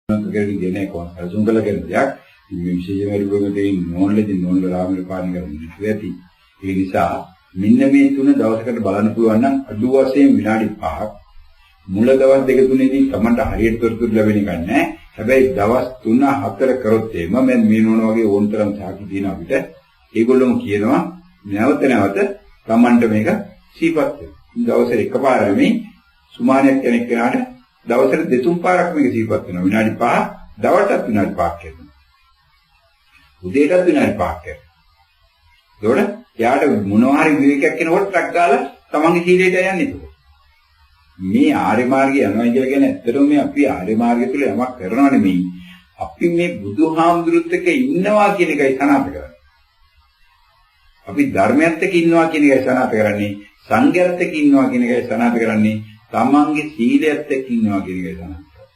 කරගෙන දෙන එක සැලසුම් කළ කෙනෙක් මේ විශේෂම රිපෝර්ට් එකේ නෝන්ල රාමල පාන කරන්නේ ඇති. ඒ නිසා මෙන්න මේ තුන දවසකට බලන්න පුළුවන් නම් අඩු වශයෙන් විනාඩි 5ක් මුල දවස් දෙක තුනේදී තමන්ට හරියට තොරතුරු ලැබෙන එක නෑ. හැබැයි දවස් 3-4 කරොත් එම මේ නෝන වගේ ඕනතරම් සාකි දින අපිට ඒගොල්ලෝම කියනවා නැවත නැවත තමන්ට මේක සීපත් වෙනවා. දවසට එකපාරම මේ සුමානයක් කෙනෙක් කෙනාට දවසට දෙතුන් පාරක් මේක සීපත් වෙනවා. විනාඩි 5 දවල්ටත් විනාඩි 5ක් කරනවා. උදේටත් විනාඩි 5ක් කරනවා. ඒකට යාට මොනවා හරි විවේකයක් කෙනකොට ටක් ගාලා තමන්ගේ සීලයට යන්නේ ඒක. මේ ආර්ය මාර්ගය යනවා කියලා කියන්නේ ඇත්තටම මේ අපි ආර්ය මාර්ගය තුල යමක් කරනව නෙමෙයි. අපි මේ බුදුහාමුදුරුත් එක්ක ඉන්නවා කියන එකයි සනාථ කරන්නේ. අපි ධර්මයත් එක්ක ඉන්නවා කියන එකයි සනාථ කරන්නේ. සංඝයත් එක්ක ඉන්නවා කියන එකයි සනාථ කරන්නේ. තමන්ගේ සීලයත් එක්ක ඉන්නවා කියන එකයි සනාථ කරන්නේ.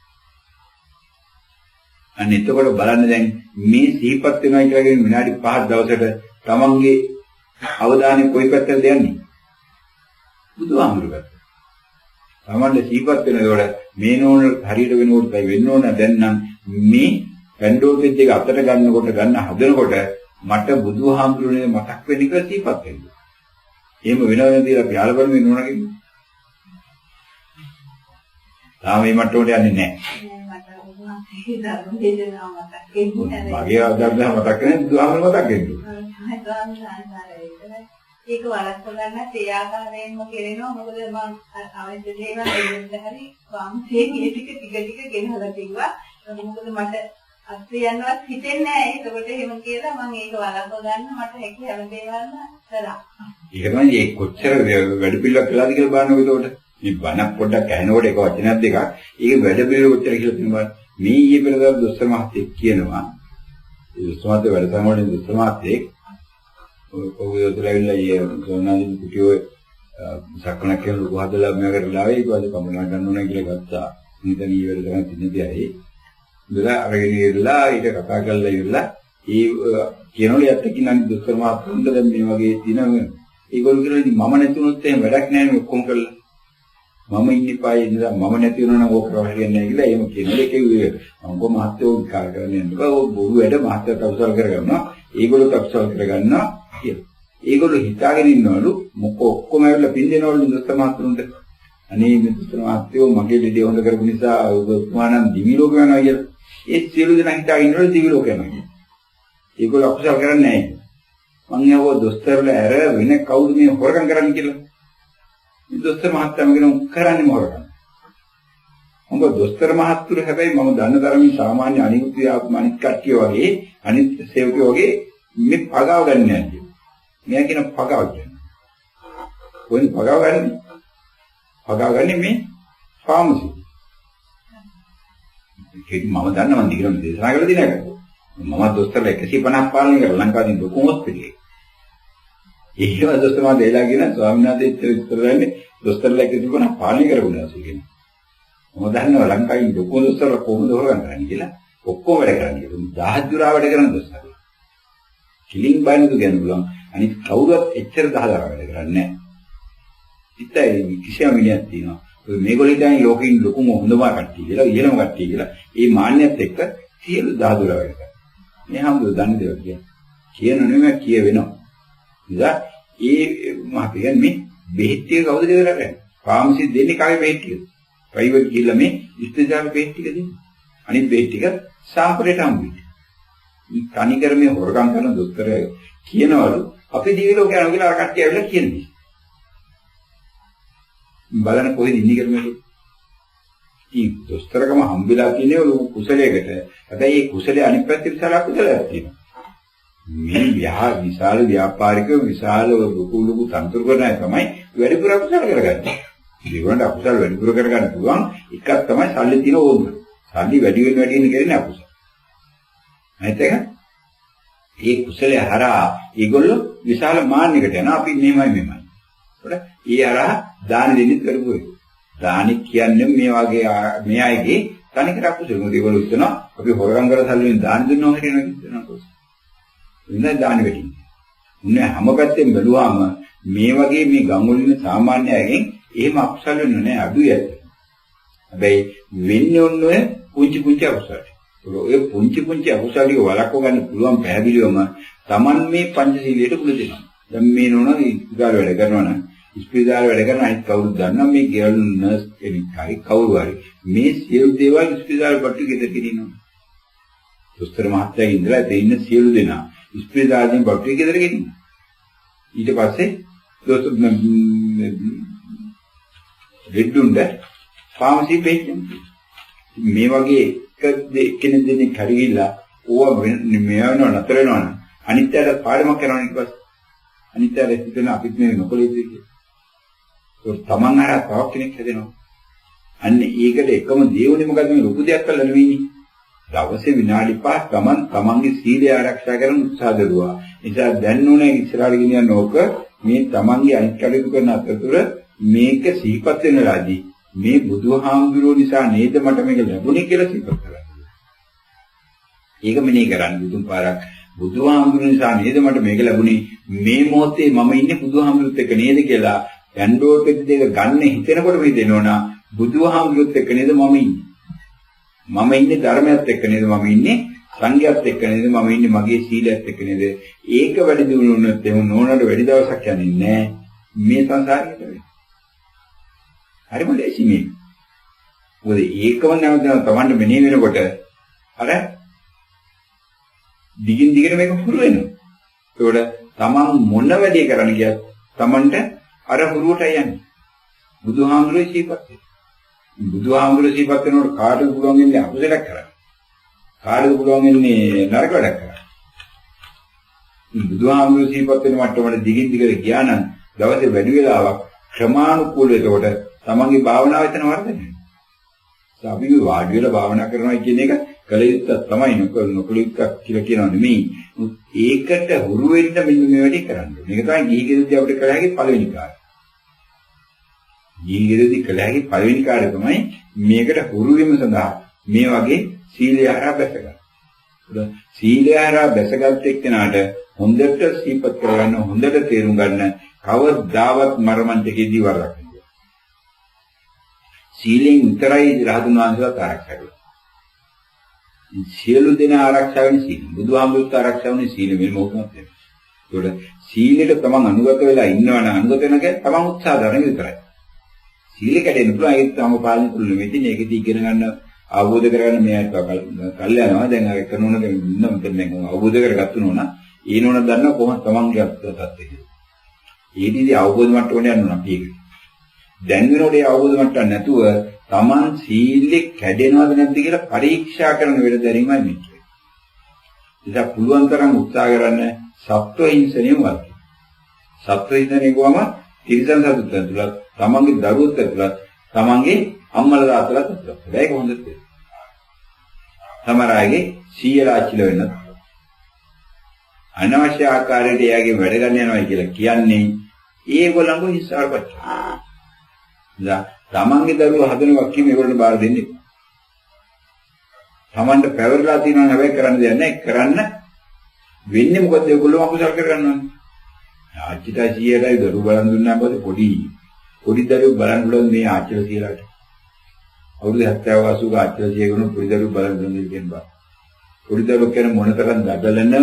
අන්න එතකොට බලන්න දැන් මේ සිහිපත් වෙනවා කියලා කියන විනාඩි 5 දවසට තමන්ගේ අවධානය කොයි පැත්තටද යන්නේ? බුදුහාමුදුරු පැත්තට. තමන්ගේ සිහිපත් වෙනකොට මේ නෝන හරියට වෙනකොටයි වෙන්න ඕන. දැන් නම් මේ පැන්ඩෝපෙත් එක අතට ගන්නකොට ගන්න හදනකොට මට බුදුහාමුදුරනේ මතක් වෙන එක සිහිපත් වෙනවා. එහෙම වෙනවද කියලා අපි ආල බලමු නෝනගෙන්. තාම මේ මට්ටමට යන්නේ නැහැ. මගේ අදහස මතක් කරන්නේ බුදුහාමුදුර මතක් වෙන්නේ. ඒක වළක්ව ගන්නත් ඒ ආකාරයෙන්ම කෙරෙනවා. මොකද මම අවශ්‍ය දේවල් දෙන්න හරි වම්සේ මේ ටික ගෙනහලා තිබ්වා. මොකද මට අත්‍යයන්වත් හිතෙන්නේ නැහැ. ඒකට එහෙම කියලා මම ඒක වළක්ව ගන්න මට හැකි හැම දේවල්ම කරා. ඒක තමයි ඒ කොච්චර වැඩ පිළිවෙලක් කළාද කියලා බලනකොට ඒකට මේ බණක් පොඩ්ඩක් ඇහෙනකොට එක වචනයක් දෙකක් ඒක වැඩ පිළිවෙල කොච්චර කියලා තියෙනවා. මේ ඊයේ පෙරදා දොස්තර මහත්තයෙක් කියනවා. ඒ දොස්තර මහත්තයා වැඩ සමවලින් දොස්තර මහත්තයෙක් ඔයගොල්ලෝලා ඊයේ සෝනාලින් කුටියේ සක්කනක් කියන ලොකු හදලා මෙයාකට ලාවේ ඒක වල කමනා ගන්න ඕන කියලා ගත්තා. ඉතින් ඊයේ වැඩ කරන් තින්නේදී ඉඳලා අරගෙන ඉඳලා ඊට කතා කරලා ඉවරලා ඒ කියනවලු යත්තකින් නම් දොස්තර මහත්තයන්ට දැන් මේ වගේ දිනන ඒගොල්ලෝ කියනවා ඉතින් මම නැතුනොත් එහෙම වැඩක් නැහැ නේ ඔක්කොම කරලා. මම ඉන්නේ පායේ ඉඳලා මම නැති වෙනවා නම් ඕක ප්‍රශ්නයක් නැහැ කියලා එහෙම කියනවා. ඒක කිව්වේ මම කො මහත්තයෝ විකාර කරන්නේ නැහැ. ඔය බොරු වැඩ මහත්තයෝ කවුසල් කරගන්නවා. ඒගොල්ලෝ කවුසල් කරගන්නවා කියලා. ඒගොල්ලෝ හිතාගෙන ඉන්නවලු මොකෝ ඔක්කොම ඇවිල්ලා පින්දෙනවලු දොස්තර මහත්තයන්ට. අනේ මේ දොස්තර මහත්තයෝ මගේ දෙඩේ හොඳ කරපු නිසා ඔබතුමානම් දිවි ලෝක යනවා කියලා. ඒ සියලු දෙනා හිතාගෙන ඉන්නවලු දිවි ලෝක යනවා කියලා. ඒගොල්ලෝ අකුසල් කරන්නේ නැහැ. මං යවෝ දොස්තරලා ඇර වෙන කවුද මේ හොරකම් කරන්නේ කියලා. මේ දොස්තර මහත්තයාම කියන කරන්නේ හොරකම්. උඹ දොස්තර මහත්තුරු හැබැයි මම දන්න තරමින් සාමාන්‍ය අනිත් කට්ටිය වගේ අනිත් සේවකයෝ වගේ මේ පගාව ගන්න නැහැ. මෙයා කියන පගාව කියන්නේ. කොහෙන්ද පගාව ගන්නේ? පගාව ගන්නේ මේ ෆාමසි. ඒක මම දන්නවා මම දිගටම දේශනා කරලා දිනක. මම දොස්තරලා 150ක් පාලනය කරලා ලංකාවේ ලොකුම හොස්පිටලේ. ඒකම දොස්තර මම දෙලා කියන ස්වාමීන් වහන්සේ උත්තර දෙන්නේ දොස්තරලා 150ක් පාලනය කරගුණා කියන. මම දන්නවා ලංකාවේ ලොකුම දොස්තරලා කොහොමද හොරගන්න කරන්නේ කියලා. ඔක්කොම වැඩ කරන්නේ. දහස්දුරා වැඩ කරන දොස්තරලා. කිලින් බයිනු කියන බුලන් අනිත් කවුරුත් එච්චර දහදර වැඩ කරන්නේ නැහැ. ඉතින් කිසියම් මිනිහක් තියෙනවා. මේගොල්ලෝ ඉතින් ලෝකෙින් ලොකුම හොඳම කට්ටිය කියලා ඉහළම කට්ටිය කියලා. ඒ මාන්නයත් එක්ක සියලු දහදුර වැඩ කරනවා. මේ හැමෝම දන්නේ දේවල් කියන නෙමෙයි කිය වෙනවා. ඉතින් ඒ මහත්තයා මේ බෙහෙත් ටික කවුද කියලා කරන්නේ? ෆාමසි දෙන්නේ කාගේ බෙහෙත් ටිකද? ප්‍රයිවට් ගිහිල්ලා මේ ඉස්තිජාම බෙහෙත් ටික දෙන්නේ. අනිත් බෙහෙත් ටික සාම්පරේට හම්බෙන්නේ. මේ තනිකර මේ හොරකම් කරන දොස්තර කියනවලු අපි දිවි ලෝක යනවා කියලා අර කට්ටිය ඇවිල්ලා කියන්නේ. බලන්න කොහෙද ඉන්නේ කියලා මේක. ඉතින් දොස්තරකම හම්බෙලා කියන්නේ ලොකු කුසලයකට. හැබැයි මේ කුසලයේ අනිත් පැත්තේ විශාල අකුසලයක් තියෙනවා. මේ විශාල ව්‍යාපාරික විශාල ලොකු තන්ත්‍ර කරන අය තමයි වැඩිපුර අකුසල කරගන්නේ. ඒගොල්ලන්ට අකුසල වැඩිපුර කරගන්න පුළුවන් එකක් තමයි සල්ලි තියෙන ඕන. සල්ලි වැඩි වෙන කරන්නේ අකුසල. නැත්නම් මේ කුසලයේ හරහා ඒගොල්ලෝ විශාල මාන්නයකට යනවා. අපි මෙහෙමයි. හොඳ? ඒ හරහා දාන දෙන්නෙත් කරපුවේ. දානි කියන්නේ මේ වගේ මේ අයගේ තනිකර අකුසල. මොකද ඒගොල්ලෝ හිතනවා අපි හොරගම් කරලා සල්ලි වලින් දාන දුන්නා කියලා හිතනවා. ඉන්නේ දාන වෙටින්. උන්නේ හැම පැත්තෙන් බැලුවාම මේ වගේ මේ ගම් වලින් සාමාන්‍ය අයගෙන් එහෙම අකුසල වෙන්නේ නැහැ අඩුයි. හැබැයි වෙන්නේ ඔන්න ඔය පුංචි අකුසල. ඔය පුංචි අකුසලිය වළක්ව ගන්න පුළුවන් පැහැදිලිවම Taman මේ පංචශීලයට මුල දෙනවා. දැන් මේ නෝනා ඉස්පිරිතාල වැඩ කරනවා නම් ඉස්පිරිතාල වැඩ කරන අනිත් කවුරුද දන්නවා මේ ගෙවල් නර්ස් කෙනෙක් හරි කවුරු හරි මේ සියලු දේවල් ඉස්පිරිතාල පටු ගෙදර ගෙනිනවා. දොස්තර මහත්තයා ඉඳලා දෙන්න සියලු දෙනා ඉස්පිරිතාලෙන් පටු ගෙදර ගෙනිනවා. ඊට පස්සේ දොස්තර දෙඩුන්ද ෆාමසි පේෂන්ට් මේ වගේ කෙනෙක් දෙන්නේ කරිවිලා ඕවා මෙයවන නතර වෙනවා නම් අනිත්‍යයට පාඩමක් කරනවා ඊට පස්සේ අනිත්‍යයට හිතන අපිත් මේ නොකලෙද කියලා. ඒක තමන් අර තව කෙනෙක් හදෙනවා. අන්න ඒකට එකම දේවනේ මොකද මේ ලොකු දෙයක් කරලා නෙවෙයිනේ. දවසේ විනාඩි 5ක් තමන්ගේ සීලය ආරක්ෂා කරන්න උත්සාහ දරුවා. නිසා දැන් ඕනේ ඉස්සරහට ගෙනියන්න ඕක මේ තමන්ගේ අනිත් කටයුතු කරන අතරතුර මේක සිහිපත් වෙනලාදී මේ බුදුහාමුදුරුවෝ නිසා නේද මට මේක ලැබුණේ කියලා සිහිපත් කරගන්න. ඒක මෙනේ කරන්න බුදුන් පාරක් බුදුහාමුදුරුවෝ නිසා නේද මට මේක ලැබුණේ මේ මොහොතේ මම ඉන්නේ බුදුහාමුදුරුවොත් එක්ක නේද කියලා ඇන්ඩ්‍රොයිඩ් එක දෙක ගන්න හිතෙනකොට මේ දෙනවනා බුදුහාමුදුරුවොත් එක්ක නේද මම ඉන්නේ. මම ඉන්නේ ධර්මයත් එක්ක නේද මම ඉන්නේ සංඝයත් එක්ක නේද මම ඉන්නේ මගේ සීලයත් එක්ක නේද. ඒක වැඩි දියුණු වුණොත් එහෙම නෝනට වැඩි දවසක් යන්නේ නැහැ මේ සංසාරෙට වෙන්නේ. හරිම ලේසි මේ. මොකද ඒකම නැවත තමන්ට මෙනෙහි වෙනකොට අර දිගින් දිගට මේක හුරු වෙනවා. ඒකට තමන් මොන වැඩේ කරන්න ගියත් තමන්ට අර හුරුවටයි යන්නේ. බුදුහාමුදුරුවෝ සිහිපත් වෙනවා. බුදුහාමුදුරුවෝ සිහිපත් වෙනකොට කාටද පුළුවන් ඉන්නේ අකුසලයක් කරන්න. කාටද පුළුවන් ඉන්නේ නරක වැඩක් කරන්න. බුදුහාමුදුරුවෝ සිහිපත් වෙන මට්ටමට දිගින් දිගට ගියා නම් දවසේ වැඩි වෙලාවක් ක්‍රමානුකූලව ඒකට තමන්ගේ භාවනාව එතන වර්ධනය වෙනවා. අපි වාඩි වෙලා භාවනා කරනවා කියන එක කල යුත්තක් තමයි නොකල යුත්තක් කියලා කියනවා නෙමෙයි. ඒකට හුරු වෙන්න මෙන්න මේ වැඩේ කරන්න ඕනේ. මේක තමයි ගිහිගෙදදී අපිට කළ හැකි පළවෙනි කාර්යය. ගිහිගෙදදී කළ හැකි පළවෙනි කාර්යය තමයි මේකට හුරු වීම සඳහා මේ වගේ සීලය හරහා බැසගන්න. සීලය හරහා බැසගත් එක්කෙනාට හොඳට සීපත් කරගන්න හොඳට තේරුම් ගන්න කවදාවත් මරමන්තකේදී වරක් නෑ. සීලෙන් විතරයි රහතුන් වහන්සේලා ආරක්ෂා කරන්නේ. සියලු දෙනා ආරක්ෂා වෙන සීල. බුදුහාමුදුරුවෝ ආරක්ෂා වෙන සීල මේ මොකක්ද? ඒකට සීලෙට තමන් අනුගත වෙලා ඉන්නවනම් අනුගත වෙන එක තමන් උත්සාහ කරන විතරයි. සීල කැඩෙන්න පුළුවන් ඒක තම පාලනය කරන්න වෙන්නේ. මේකදී ඉගෙන ගන්න අවබෝධ කරගන්න මෙයාට කල් යනවා. දැන් අර කරනෝනක ඉන්න මෙතන දැන් අවබෝධ කරගත්තු නෝන ඊනෝන දන්නවා කොහොමද තමන්ගේ අත්දැකීම. ඒකදී අවබෝධ මට්ටමට යන්න ඕන අපි ඒක. දැන් වෙනකොට ඒ අවබෝධ මට්ටම නැතුව තමන් සීලෙ කැඩෙනවද නැද්ද කියලා පරීක්ෂා කරන වෙලදරීමයි මේක. ඉතින් පුළුවන් තරම් උත්සාහ කරන්න සත්ව හිංසනය වර්ධනය. සත්ව හිංසනය ගොම තිරිසන් සතුත් ඇතුළත් තමන්ගේ දරුවොත් ඇතුළත් තමන්ගේ අම්මලා තාත්තලා ඇතුළත්. ඒක හොඳද? සමහර අයගේ සීයලාචිල වෙන්න අනවශ්‍ය ආකාරයට එයාගේ වැඩ ගන්න යනවා කියලා කියන්නේ ඒගොල්ලන්ව හිස්සාරපත්. තමන්ගේ දරුවෝ හදනවා කියන ඒගොල්ලන්ට බාර දෙන්නේ. තමන්ට පැවරලා තියෙනවා හැබැයි කරන්න දෙයක් නැහැ. කරන්න වෙන්නේ මොකද ඒගොල්ලෝ අකුසල් කරගන්නවනේ. ආච්චිට සීයටයි දරුවෝ බලන් දුන්නා මොකද පොඩි දරුවෝ බලන් බුලන් මේ ආච්චිලා සීයලාට. අවුරුදු 70 80 ආච්චිලා සීයගොනු පොඩි දරුවෝ බලන් දුන්නේ කියනවා. පොඩි දරුවෝ කියන මොනතරම් දඩලන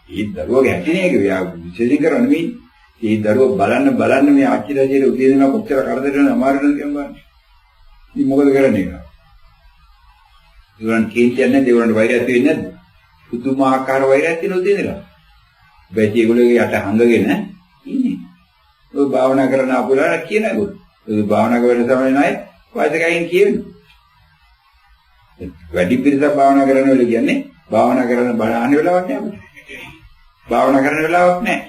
ඒ දරුවගේ හැටිනේ ඒක විශේෂයෙන් කරන්නේ මේ. ඒ දරුවෝ බලන්න මේ ආච්චිලා සීයලා උදේ දෙනා කොච්චර කරදර වෙනවද අමාරුද කියනවා. ඉතින් මොකද කරන්නේ? ඒගොල්ලන් කියන්නේ නැහැ ඒගොල්ලන්ට වෛරයක් වෙන්නේ නැද්ද? පුදුමාකාර වෛරයක් තියෙනවා දෙන්නලා. බැටි ඒගොල්ලෝගේ යට හංගගෙන ඉන්නේ. ඔය භාවනා කරන අපුලා කියන ඒගොල්ලෝ. ඔය භාවනා කරන සමය නයි වයසකයින් කියන්නේ. වැඩි පිරිසක් භාවනා කරන වෙලාව කියන්නේ භාවනා කරන බණ අහන වෙලාවක් නෑ අපිට. භාවනා කරන වෙලාවක් නෑ.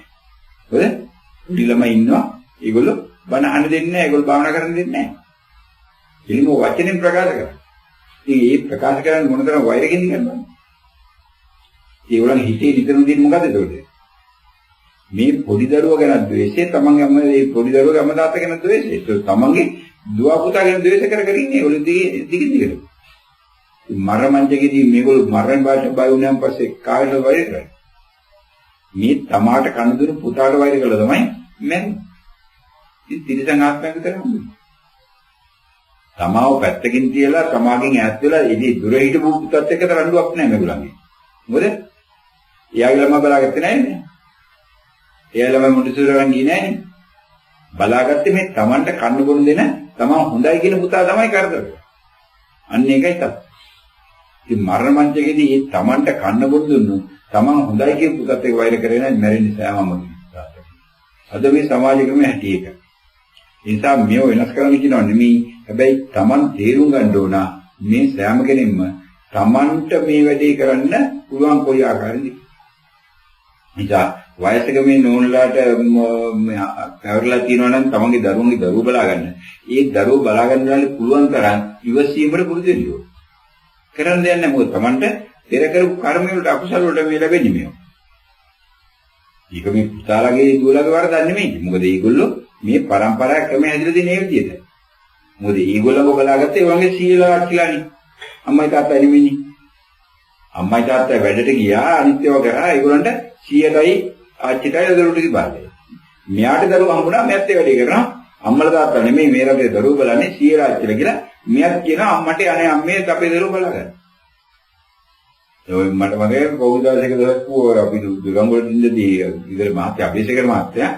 හොඳ? උඩි ළමයි ඉන්නවා. ඒගොල්ලෝ බණ අහන්න දෙන්නේ නෑ. ඒගොල්ලෝ භාවනා කරන්න දෙන්නේ නෑ. එළිම වචනෙන් ප්‍රකාශ කරනවා. ඉතින් මේ ප්‍රකාශ කරන්නේ මොනතරම් වෛරකින්ද කියනවා. ඒගොල්ලන් හිතේ නිතරම දෙන්නේ මොකද ඒකට? මේ පොඩි දරුවා ගැන ද්වේෂය තමන්ගේ අම්ම මේ පොඩි දරුවාගේ අම්ම තාත්තා ගැන ද්වේෂය. ඒක තමන්ගේ දුව පුතා ගැන ද්වේෂ කර ඉන්නේ. ඒගොල්ලෝ දිගින්. මරමංජකේදී මේගොල්ලෝ මරණ බාට බය වුණාන් පස්සේ කාටද වෛර කරන්නේ? මේ තමාට කන දුරු පුතාට වෛර කළා තමයි මැරෙන්නේ. ඉතින් තිරසං ආත්මයක් විතර හම්බුනේ. තමාව පැත්තකින් තියලා තමාගෙන් ඈත් වෙලා ඉදී දුර හිටපු පුතත් එක්ක රණ්ඩුවක් නැහැ මේගොල්ලන්ගේ. මොකද? එයාගේ ළමයි බලාගත්තේ නැහැ නේ. එයා ළමයි මොන්ටිසෝරියෙන් ගියේ නැහැ නේ. බලාගත්තේ මේ Tamanට කන්න බොන දෙන තමන් හොඳයි කියන පුතා තමයි කරදර. අන්න ඒකයි තත්. ඉතින් මරණ මංචකේදී මේ Tamanට කන්න බොන දුන්නු තමන් හොඳයි කියන පුතත් එක්ක වෛර කරේ නැත්නම් මැරෙන්නේ සෑමම. අද මේ සමාජ ක්‍රමයේ හැටි එක. ඒ නිසා මේව වෙනස් කරන්න කියනවා නෙමෙයි. හැබැයි Taman තේරුම් ගන්න ඕන මේ සෑම කෙනෙක්ම Tamanට මේ වැඩේ කරන්න පුළුවන් කොයි ආකාරයෙන්ද. නිසා වයසක මේ නෝනලාට පැවරලා තියෙනවා නම් තමන්ගේ දරුවන්ගේ දරුවෝ බලා ගන්න. ඒ දරුවෝ බලා ගන්න පුළුවන් තරම් ඉවසීමට පුරුදු වෙන්න ඕන. කරන්න දෙයක් නැහැ. මොකද තමන්ට පෙර කරපු කර්ම වලට අකුසල වලට මේ ලැබෙන්නේ මේව. ඒක මේ පුතාලගේ දුවලගේ වරදක් නෙමෙයි. මොකද මේගොල්ලෝ මේ પરම්පරා ක්‍රමයේ හැදිලා තියෙන ඒ විදිහට. මොකද මේගොල්ලෝ බලාගත්තේ ඒ වගේ සීලවත් කියලානේ. අම්මයි තාත්තයි නෙමෙයි. අම්මයි තාත්තයි වැඩට ගියා අනිත්‍යව කරා ඒගොල්ලන්ට 100යි ආච්චිටයි දරුවට කිව්වාලේ. මෙයාට දරුවෝ හම්බුණා මෙයත් ඒ වැඩේ කරනවා. අම්මලා තාත්තා නෙමෙයි මේ රටේ දරුවෝ බලන්නේ 100 ආච්චිලා කියලා. මෙයත් කියනවා අම්මට අනේ අම්මේ අපේ දරුවෝ බලගන්න. ඒ මට මගේ කවුරුදාසයක දවසක් අපි දුරංගොඩ ඉඳදී ඉතින් මහත්තයා අභිෂේකර මහත්තයා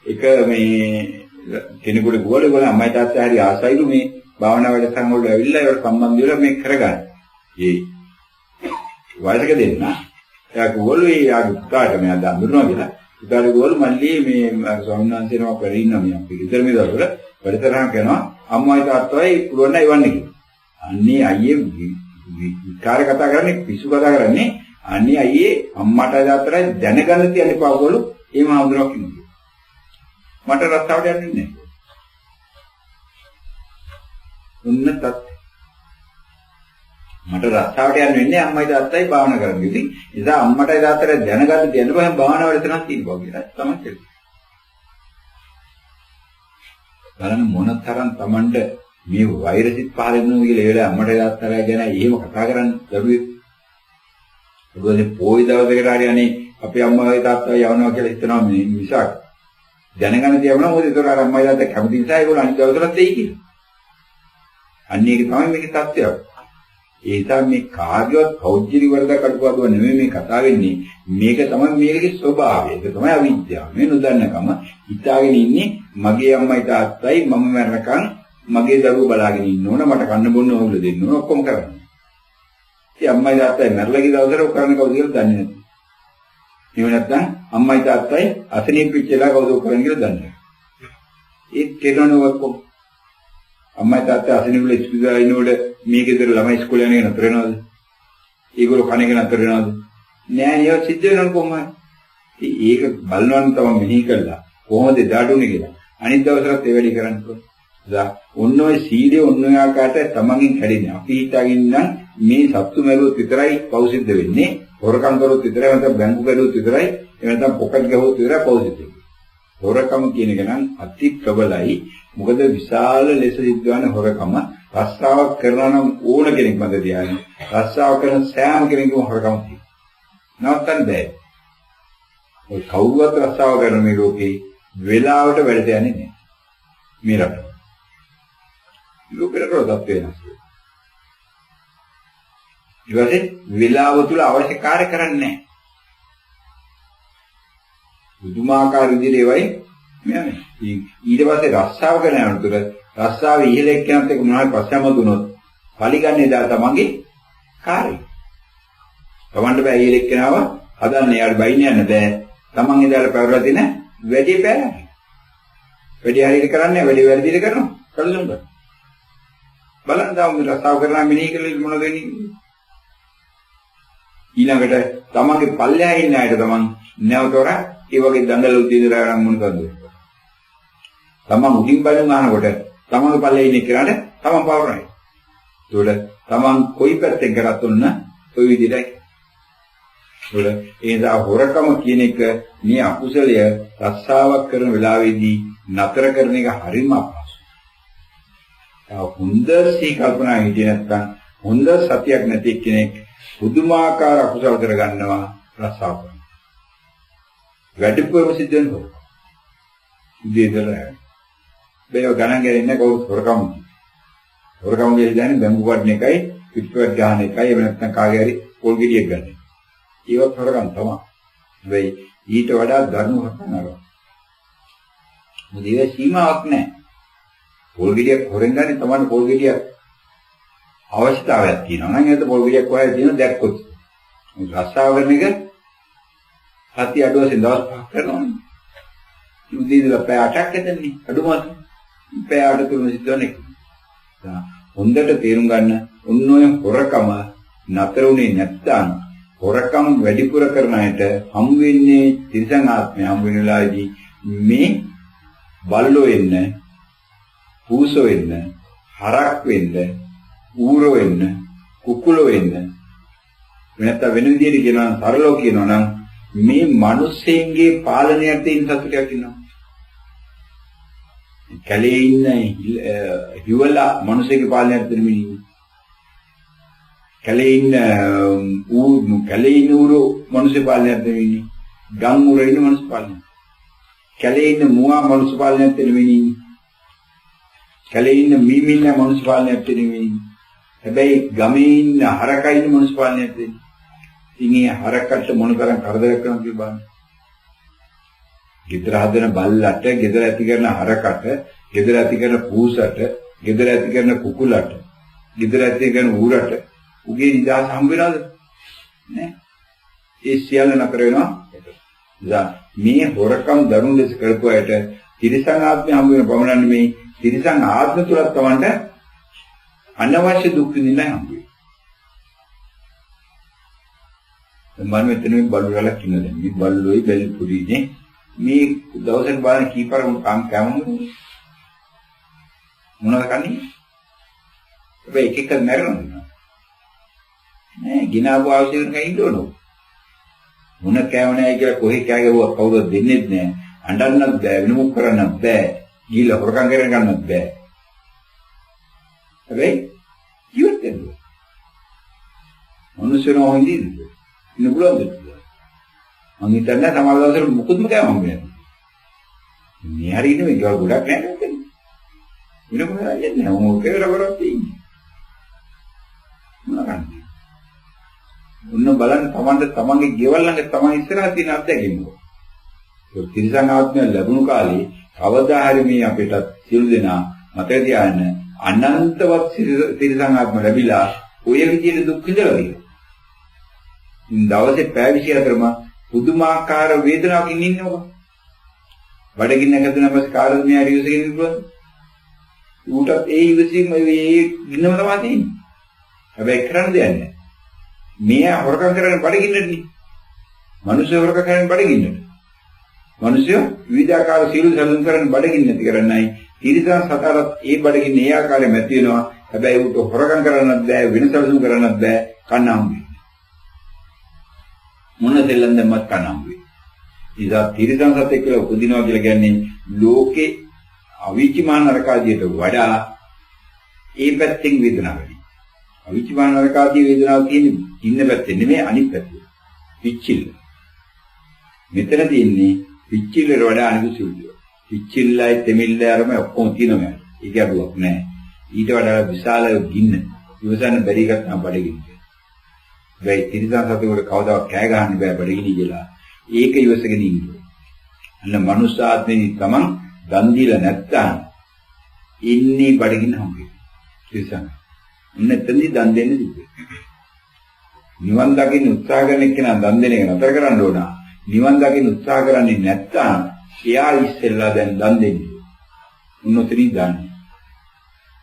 එක මේ කෙනෙකුට ගෝල ගෝල අම්මයි තාත්තා හරි ආසයිලු මේ භාවනා වැඩසටහන් වලට ඇවිල්ලා ඒවට සම්බන්ධ වෙලා මේක කරගන්න. ඒ වයසක දෙන්න එයා ගෝල එයාගේ පුතාට මෙයා දඳුනවා කියලා. පුතාගේ ගෝල මල්ලි මේ ස්වාමීන් වහන්සේ නමක් වැඩ ඉන්නවා මේ අපි ඉතර මේ දවස්වල වැඩසටහන් කරනවා අම්මයි තාත්තයි පුළුවන් නම් එවන්න කියලා. අන්නේ අයියේ විකාර කතා කරන්නේ පිස්සු කතා කරන්නේ අනේ අයියේ අම්මට දාතරයි දැනගන්න තියන්නේ පාවගොල්ලු ඒ මහඳුරක් ඉන්නේ. මට රස්සාවට යන්නේ නැහැ. උන්නතත් මට රස්සාවට යන්න වෙන්නේ අම්මයි තාත්තයි භාවනා කරන්නේ. ඉතින් ඒ නිසා අම්මටයි තාත්තටයි දැනගන්න තියන්න බෑ භාවනා වැඩසටහනක් තියෙනවා කියලා තමයි කියන්නේ. බලන්න මොන තරම් Tamanට මේ වෛරසිත පහල වෙනවා කියලා ඒ වෙලාවේ අම්මට තාත්තලා ගැන එහෙම කතා කරන්න දරුවෙක්. ඒගොල්ලෝ පොයි දවසකට හරි අනේ අපේ අම්මයි තාත්තයි යවනවා කියලා හිතනවා මේ මිසක් දැනගන්න තියවනවා මොකද ඒතර අර අම්මයි තාත්තා කැමති නිසා ඒගොල්ලෝ අනිත් දවසටත් එයි කියලා. අන්න ඒක තමයි මේකේ තත්ත්වය. ඒ නිසා මේ කාර්යවත් කෞද්‍යරි වරදක් අඩුපාඩුව නෙමෙයි මේ කතා වෙන්නේ. මේක තමයි මේකේ ස්වභාවය. ඒක තමයි අවිද්‍යාව. මේ නොදන්නකම හිතාගෙන ඉන්නේ මගේ අම්මයි තාත්තයි මම මරණකම් මගේ දරුවෝ බලාගෙන ඉන්න ඕන මට කන්න බොන්න ඕගොල්ලෝ දෙන්න ඕන ඔක්කොම කරන්නේ. ඉතින් අම්මයි තාත්තයි මැරලා ගිය දවසට ඔක් කරන්නේ කවුද කියලා දන්නේ නැහැ. එහෙම නැත්නම් අම්මයි තාත්තයි අතනින් පිච්චලා කවුද ඔක් කරන්නේ කියලා දන්නේ නැහැ. ඒ කෙනනෝ ඔක්කොම අම්මයි තාත්තා අතනින් වල ඉස්කෝලේ ඉන්නකොට මේ ගෙදර ළමයි ඉස්කෝලේ යන එක නතර වෙනවද? ඒගොල්ලෝ කණ එක නතර වෙනවද? නෑ නේද සිද්ධ වෙනවද කොහොමද? ඒක බලනවන් තමයි මෙහි කළා. කොහොමද දාඩුනේ කියලා. අනිත් දවසට ඒ වැඩි කරන්න ඕන. ඔන්න ඔය සීලේ ඔන්න ඔය ආකාරයට තමන්ගෙන් කැඩෙන්නේ. අපි හිතාගෙන නම් මේ සත්තු මරුවොත් විතරයි පව් සිද්ධ වෙන්නේ. හොරකම් කරොත් විතරයි නැත්නම් බැංකු කැඩුවොත් විතරයි එහෙනම් පොකට් ගහුවොත් විතරයි පව් සිද්ධ වෙන්නේ. හොරකම කියන එක නම් අති ප්‍රබලයි. මොකද විශාල ලෙස සිද්ධ වන හොරකම රස්සාවක් කරනවා නම් ඕන කෙනෙක් මත තියාගෙන රස්සාව කරන සෑම කෙනෙකුම හොරකම තියෙනවා. නවත්තන්න බෑ. ඔය කවුරුවත් රස්සාව කරන මේ ලෝකේ වෙලාවට වැඩ යන්නේ නැහැ. මේ රට. ලෝකෙට රොදක් වෙනවා. ඊවසේ වෙලාව තුල අවශ්‍ය කාර්ය කරන්නේ නැහැ. බුදුමාකාර විදිහට ඒවයි මෙයනේ. ඊට පස්සේ රස්සාව කරන යනතුර රස්සාවේ ඉහළ එක්කෙනත් එක්ක මොනවායි ප්‍රශ්නම දුනොත් පරිගන්නේ දා තමන්ගේ කාර්යය. තමන්ට බෑ ඉහළ එක්කෙනාව හදන්න යාට බයින්න යන්න බෑ. තමන් ඉඳලා පැවරලා තියෙන වැඩි බෑ. වැඩි හරියට කරන්නේ වැඩි වැඩිට කරනවා. කළුසුම් කරනවා. බලන්න තාම රස්සාව කරනා මිනිහ කියලා මොනවද වෙන්නේ? ඊළඟට තමන්ගේ පල්ලෙහා ඉන්න අයට තමන් නැවතොර ඒ වගේ දඟල උදේදලා ගන්න මොන කරද? තමන් උඩින් බලන අහනකොට තමන්ගේ පල්ලෙහා ඉන්න කෙනාට තමන් පවරයි. ඒකට තමන් කොයි පැත්තෙන් කරත් ඔන්න ඔය විදිහටයි. ඒකට ඒ නිසා හොරකම කියන එක මේ අකුසලය රස්සාවක් කරන වෙලාවේදී නතර කරන එක හරිම අපහසුයි. හොඳ සී කල්පනා හිටියේ නැත්නම් හොඳ සතියක් නැති කෙනෙක් පුදුමාකාර අකුසල කරගන්නවා රස්සාව කරනවා. වැඩිපුරම සිද්ධ වෙනවා. උදේ ඉඳලා බෑ ගණන් ගන්නේ කවුරුත් හොරකම්. හොරකම් කියන්නේ බැංකු වඩන එකයි පිටුවට ගන්න එකයි එහෙම නැත්නම් කාගේ හරි පොල් ගෙඩියක් ගන්න. ඒවත් හොරකම් තමයි. හැබැයි ඊට වඩා ධර්ම හොරකම් නරක. මොකද ඒක සීමාවක් නැහැ. පොල් ගෙඩියක් හොරෙන් ගන්න තමයි පොල් ගෙඩියක් අවශ්‍යතාවයක් තියෙනවා. නම් ඒක පොල් ගෙඩියක් කොහෙද තියෙනවද දැක්කොත්. රස්සාව කරන එක සත්‍ය අඩුවසෙන් දවස් 5ක් කරනවානේ. උදේ ඉඳලා පැය 8ක් ඇතන්නේ අඩුමත්. පැය 8 තුන සිද්ධවන්නේ. හොඳට තේරුම් ගන්න ඔන්න ඔය හොරකම නතර උනේ නැත්නම් හොරකම් වැඩිපුර කරන අයට හම් වෙන්නේ තිරිසන් ආත්මය හම් වෙන වෙලාවේදී මේ බල්ලෝ වෙන්න, පූසෝ වෙන්න, හරක් වෙන්න, ඌරෝ වෙන්න, කුකුලෝ වෙන්න වෙනත වෙන විදිහට කියනවා සරලව කියනවා නම් මේ මිනිස්සෙන්ගේ පාලනයට තියෙන සතුටක් ඉන්නවා. කැලේ ඉන්න හිවලා මිනිස්සෙගේ පාලනයට දෙන මිනිස්සු. කැලේ ඉන්න ඌරෝ මිනිස්සු පාලනයට දෙන මිනිස්සු. ගම් ඌරෝ ඉන්න මිනිස්සු පාලනය. කැලේ ඉන්න මුවා මිනිස්සු පාලනයට දෙන මිනිස්සු. කැලේ ඉන්න මීමින්න මිනිස්සු පාලනයට දෙන මිනිස්සු. හැබැයි ගමේ ඉන්න හරකා ඉන්න මිනිස්සු පාලනයට දෙන්නේ. ඉතින් ඒ හරකට මොන තරම් කරදර කරනවද කියලා බලන්න. ගෙදර හදන බල්ලට, ගෙදර ඇති කරන හරකට, ගෙදර ඇති කරන පූසට, ගෙදර ඇති කරන කුකුලට, ගෙදර ඇති කරන ඌරට උගේ නිදහස හම් වෙනවද? නෑ. ඒ සියල්ල නතර වෙනවා. මේ හොරකම් දරුණු ලෙස කරපු අයට තිරිසන් ආත්මය හම් වෙන පමණක් නෙමෙයි තිරිසන් ආත්ම තුලත් තමන්ට අනවශ්‍ය දුක් විඳින්නයි හම් වෙන්නේ. මම මෙතන මේ බල්ලු වල කිනද මේ බල්ලෝයි බැල් පුරිනේ මේ දවසක් බලන කීපර කම් කැමමුද මොනවද කන්නේ? හැබැයි එක එක මැරෙනවද නෑ ගිනාව අවශ්‍ය වෙන කෙනෙක් ඉන්න ඕන. මොන කෑම නැහැ කියලා කොහේ කෑ ගැවුවා කවුරුද දෙන්නේ නැහැ. අඬන්නත් බෑ වෙනමුක් කරන්නත් බෑ. ගිහලා හොරකම් කරගෙන ගන්නත් බෑ. හැබැයි ජීවත් වෙන්න. මනුස්සයෝ හොඳින්ද? ඉන්න පුළුවන්ද? මං හිතන්නේ සමහර දවසට මුකුත්ම කෑම හම්බෙන්නේ නැහැ. මේ හරියනේ මේ ගාව ගොඩක් නැහැ නේද? වෙන මොනවද යන්නේ? මොකද කියලා කරත් තියෙන්නේ. මොනවාද? උන්න බලන්න තමන්ගේ ගෙවල් ළඟ තමන් ඉස්සරහා තියෙන අත්දැකීම. ඒ තිරිසන් ආත්මය ලැබුණු කාලේ කවදා හරි මේ අපිට සියලු දෙනා මතක තියාගන්න අනන්තවත් තිරිසන් ආත්ම ලැබිලා ඔය විදිහට දුක් විඳලා තියෙනවා. දවසේ පැය 24ම පුදුමාකාර වේදනාවකින් ඉන්නේ ඔබ. බඩගින්න හැදුනම කාර්යය මෙයා ඉවසගෙන ඉන්නවා. ඌටත් ඒ ඉවසීම ඒ ගින්නම තමයි තියෙන්නේ. හැබැයි කරන්න දෙයක් නැහැ. මෙයා හොරකම් කරන්නේ බඩගින්නටනේ. මිනිස්සු හොරකම් කරන්නේ බඩගින්නට. මිනිස්සු විවිධාකාර සීල සම්පූර්ණ කරන්නේ බඩගින්න නැති කරන්නයි. තිරිසන් සතරත් ඒ බඩගින්න ඒ ආකාරයෙන් ඇති වෙනවා. හැබැයි ඌට හොරකම් කරන්නත් බෑ වෙනසලසුම් කරන්නත් බෑ කන්නාම් වෙන්නේ. මොන දෙල්ලන් දැම්මත් කන්නාම් වෙන්නේ. ඉතින් තිරිසන් සතෙක් කියලා උපදිනවා කියලා කියන්නේ ලෝකේ අවිචිමාන නරකාදියට වඩා ඒ පැත්තෙන් වේදනාව වැඩි. අවිචිමාන නරකාදී වේදනාව තියෙන්නේ ඉන්න පැත්තේ නෙමෙයි අනිත් පැත්තේ. පිච්චිල්ල. මෙතන තියෙන්නේ පිච්චිල්ලට වඩා අනිත් සුළුයි. පිච්චිල්ලයි තෙමිල්ලයි අරම ඔක්කොම තියෙනවා. ඒක අඩුවක් නෑ. ඊට වඩා විශාල ගින්න. ඉවසන්න බැරි එකක් තමයි බඩගින්න. වෙයි තිරිසන් සතෙකුට කවදාවත් කෑ ගහන්න බෑ බඩගිනි කියලා. ඒක ඉවසගෙන ඉන්නේ. අන්න මනුස්ස ආත්මෙනි තමන් දන් දීලා නැත්තම් ඉන්නේ බඩගින්න හම්බෙන්නේ. තිරිසන්. නැත්නම් දන් දෙන්නේ සිද්ධ. නිවන් දකින්න උත්සාහ කරන එක්කෙනා දන් දෙන එක නතර කරන්න ඕන. නිවන් දකින්න උත්සාහ කරන්නේ නැත්තම් එයා ඉස්සෙල්ලා දැන් දන් දෙන්නේ. උන්නතරින් දාන්නේ.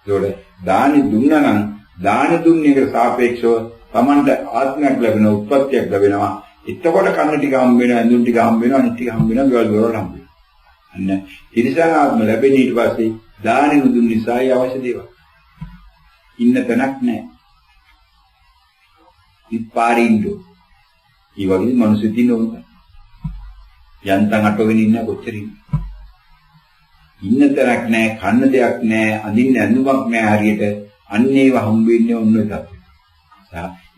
ඒකට දානි දුන්නා නම් දාන දුන්නේකට සාපේක්ෂව Tamanට ආත්මයක් ලැබෙන උත්පත්තියක් ලැබෙනවා. එතකොට කන්න ටික හම්බ වෙනවා, ඇඳුම් ටික හම්බ වෙනවා, අනිත් ටික හම්බ වෙනවා, ගෙවල් දොරවල් හම්බ වෙනවා. අන්න තිරිසන් ආත්ම ලැබෙන ඊට පස්සේ දානෙ නුදුන් නිසායි අවශ්‍ය දේවල්. ඉන්න තැනක් නැහැ. ඉපාරින්දෝ. ඒ වගේ මිනිස්සු දින උන්ට. යන්තම් අටවෙනි ඉන්න කොච්චරින්. ඉන්න තැනක් නැහැ, කන්න දෙයක් නැහැ, අඳින්න ඇඳුමක් නැහැ හරියට. අන්න ඒව හම්බ වෙන්නේ ඔන්න ඔය තත්ත්වය.